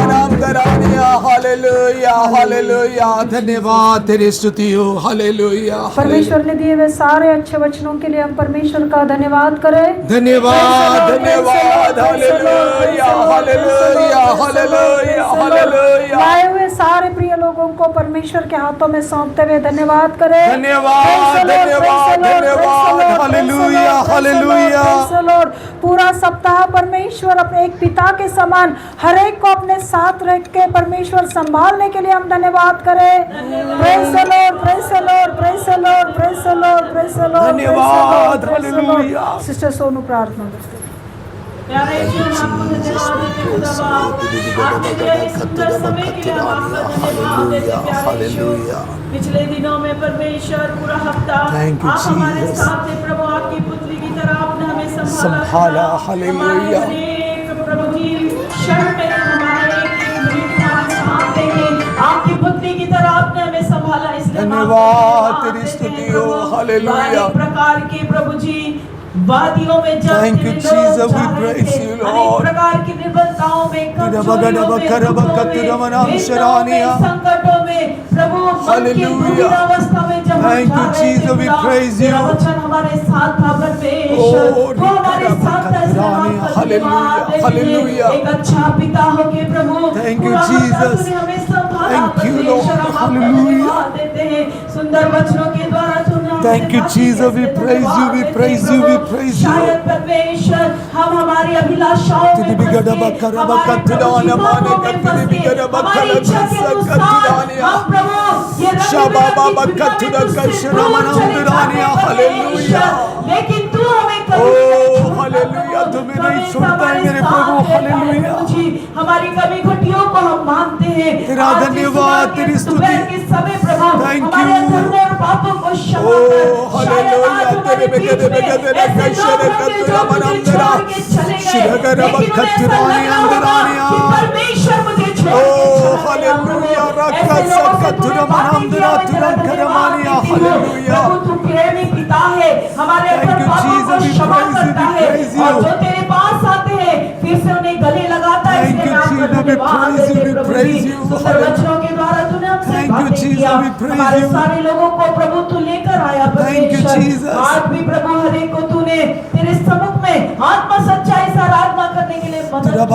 Speaker 1: हालेलुया, हालेलुया, हालेलुया, हालेलुया, धन्यवाद तेरी स्तुति हो। हालेलुया,
Speaker 2: परमेश्वर ने दिए हुए सारे अच्छे वचनों के लिए हम परमेश्वर का धन्यवाद करें।
Speaker 1: धन्यवाद, धन्यवाद, हालेलुया, हालेलुया, हालेलुया, हालेलुया।
Speaker 2: आए हुए सारे प्रिय लोगों को परमेश्वर के हाथों में सौंपते हुए धन्यवाद करें।
Speaker 1: धन्यवाद, धन्यवाद, धन्यवाद, हालेलुया, हालेलुया।
Speaker 2: पूरा सप्ताह परमेश्वर अपने एक पिता के समान हर एक को अपने साथ रख के परमेश्वर संभालने के लिए हम धन्यवाद करें। Praise the Lord, praise the Lord, praise the Lord, praise the Lord, praise the Lord.
Speaker 1: धन्यवाद, हालेलुया।
Speaker 2: सिस्टर सोनू प्रार्थना करते हैं।
Speaker 3: प्यारे यीशु, हम आपको धन्यवाद देते हैं खुदावा। आपने दिया इस सुंदर समय के लिए हम आपका धन्यवाद देते हैं प्यारे यीशु। पिछले दिनों में परमेश्वर पूरा हफ्ता आप हमारे साथ थे प्रभु, आपकी पुत्री की तरह आपने हमें संभाला।
Speaker 1: हालेलुया।
Speaker 3: प्रभु जी क्षण में हमारे साथ देंगे, आपकी पुत्री की तरह आपने हमें संभाला, इसलिए
Speaker 1: धन्यवाद तेरी स्तुति हो। हालेलुया।
Speaker 3: प्रकार के प्रभु जी वादियों में
Speaker 1: Thank you, Jesus. We praise you, Lord.
Speaker 3: अनेक प्रकार की निर्बलताओं में, कमजोरियों में, संकटों में प्रभु
Speaker 1: Hallelujah.
Speaker 3: अवस्था में जब
Speaker 1: Thank you, Jesus. We praise you.
Speaker 3: वचन हमारे साथ था परमेश्वर, वो हमारे साथ था, इसलिए हम आपका धन्यवाद देते हैं।
Speaker 1: Hallelujah.
Speaker 3: एक अच्छा पिता हो के प्रभु
Speaker 1: Thank you,
Speaker 3: पूरा हफ्ता
Speaker 1: Jesus.
Speaker 3: तूने हमें संभाला
Speaker 1: Thank you,
Speaker 3: परमेश्वर,
Speaker 1: Lord.
Speaker 3: हम आपका
Speaker 1: Hallelujah.
Speaker 3: धन्यवाद देते हैं। सुंदर वचनों के द्वारा तूने हमसे
Speaker 1: Thank you,
Speaker 3: बातें
Speaker 1: Jesus. We
Speaker 3: कैसे
Speaker 1: praise you. We
Speaker 3: धन्यवाद
Speaker 1: praise
Speaker 3: देते
Speaker 1: you.
Speaker 3: हैं
Speaker 1: We
Speaker 3: प्रभु।
Speaker 1: praise you.
Speaker 3: शायद परमेश्वर हम हमारी अभिलाषाओं में फंस के, हमारे प्रभु जीवनों में फंस के, हमारी इच्छा के अनुसार हम प्रभु ये रंग बिरंगी दुनिया में तुझसे दूर चले जाते हैं परमेश्वर। लेकिन तू हमें कभी नहीं छोड़ता
Speaker 1: हालेलुया।
Speaker 3: प्रभु।
Speaker 1: तुम्हें नहीं
Speaker 3: हमें
Speaker 1: छोड़ता है
Speaker 3: हमारे
Speaker 1: मेरे
Speaker 3: साथ
Speaker 1: प्रभु।
Speaker 3: रहता है
Speaker 1: हालेलुया।
Speaker 3: प्रभु जी। हमारी कमी घटियों को हम मानते हैं।
Speaker 1: तेरा
Speaker 3: आज इस
Speaker 1: धन्यवाद,
Speaker 3: सुबह
Speaker 1: तेरी
Speaker 3: के
Speaker 1: स्तुति।
Speaker 3: दोपहर के समय प्रभु
Speaker 1: Thank
Speaker 3: हमारे
Speaker 1: you.
Speaker 3: अधर्मों और पापों को क्षमा कर। शायद आज हमारे बीच में ऐसे लोग होंगे जो तुझे छोड़ के चले गए, लेकिन उन्हें ऐसा लग रहा होगा कि परमेश्वर मुझे छोड़ के चला गया प्रभु। ऐसे लोगों से दूर भागने की मैं तेरा धन्यवाद देती हूँ। प्रभु तू प्रेमी पिता है, हमारे अंदर पापों को क्षमा करता है, और जो तेरे पास आते हैं फिर से उन्हें गले लगाता है, इसलिए मैं आपका धन्यवाद देती हूँ प्रभु जी। सुंदर वचनों के द्वारा तूने हमसे बातें किया, हमारे सारे लोगों को प्रभु तू लेकर आया परमेश्वर। आज भी प्रभु हर एक को तूने तेरे सम्मुख में आत्मा सच्चाई से आराधना करने के लिए मदद जो लोग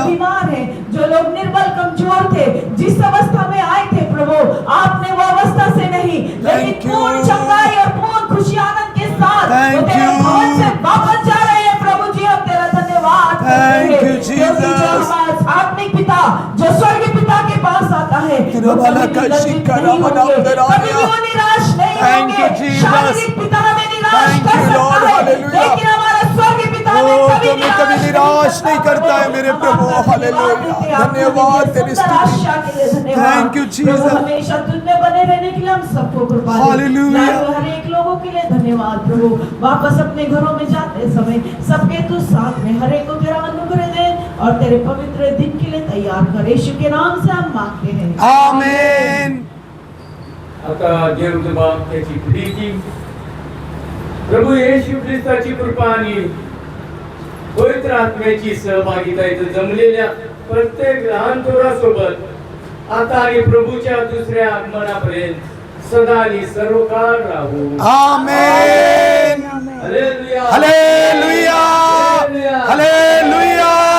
Speaker 3: बीमार हैं, जो लोग निर्बल कमजोर थे, जिस अवस्था में आए थे प्रभु, आपने वो अवस्था से नहीं, लेकिन पूर्ण चंगाई और पूर्ण खुशी आनंद के साथ वो तेरे भवन से वापस जा रहे हैं प्रभु जी। हम तेरा धन्यवाद करते हैं, क्योंकि जो हमारा आत्मिक पिता जो स्वर्गीय पिता के पास आता है वो कभी भी लज्जित नहीं होंगे, कभी भी वो निराश नहीं होंगे। शारीरिक पिता हमें निराश कर सकता है, लेकिन हमारा स्वर्गीय पिता हमें कभी निराश नहीं करता है मेरे प्रभु। हालेलुया। धन्यवाद तेरी स्तुति। Thank you Jesus. हमेशा तुझ में बने रहने के लिए हम सबको कृपा दे। हालेलुया। हर एक लोगों के लिए धन्यवाद प्रभु। वापस अपने घरों में जाते समय सबके तू साथ में हर एक को तेरा अनुग्रह दे और तेरे पवित्र दिन के लिए तैयार कर। यीशु के नाम से हम मांगते हैं,
Speaker 1: आमीन.
Speaker 4: आता Jerusalem त्याची प्रीती प्रभू येशू ख्रिस्ताची कृपा आणि पवित्र आत्म्याची सहभागिता इथं जमलेल्या प्रत्येक लहान थोरासोबत आता आणि प्रभूच्या दुसऱ्या आगमनापर्यंत सदा आणि सर्वकाळ राहू.
Speaker 1: आमेन.
Speaker 4: हालेलुया.
Speaker 1: हालेलुया. हालेलुया.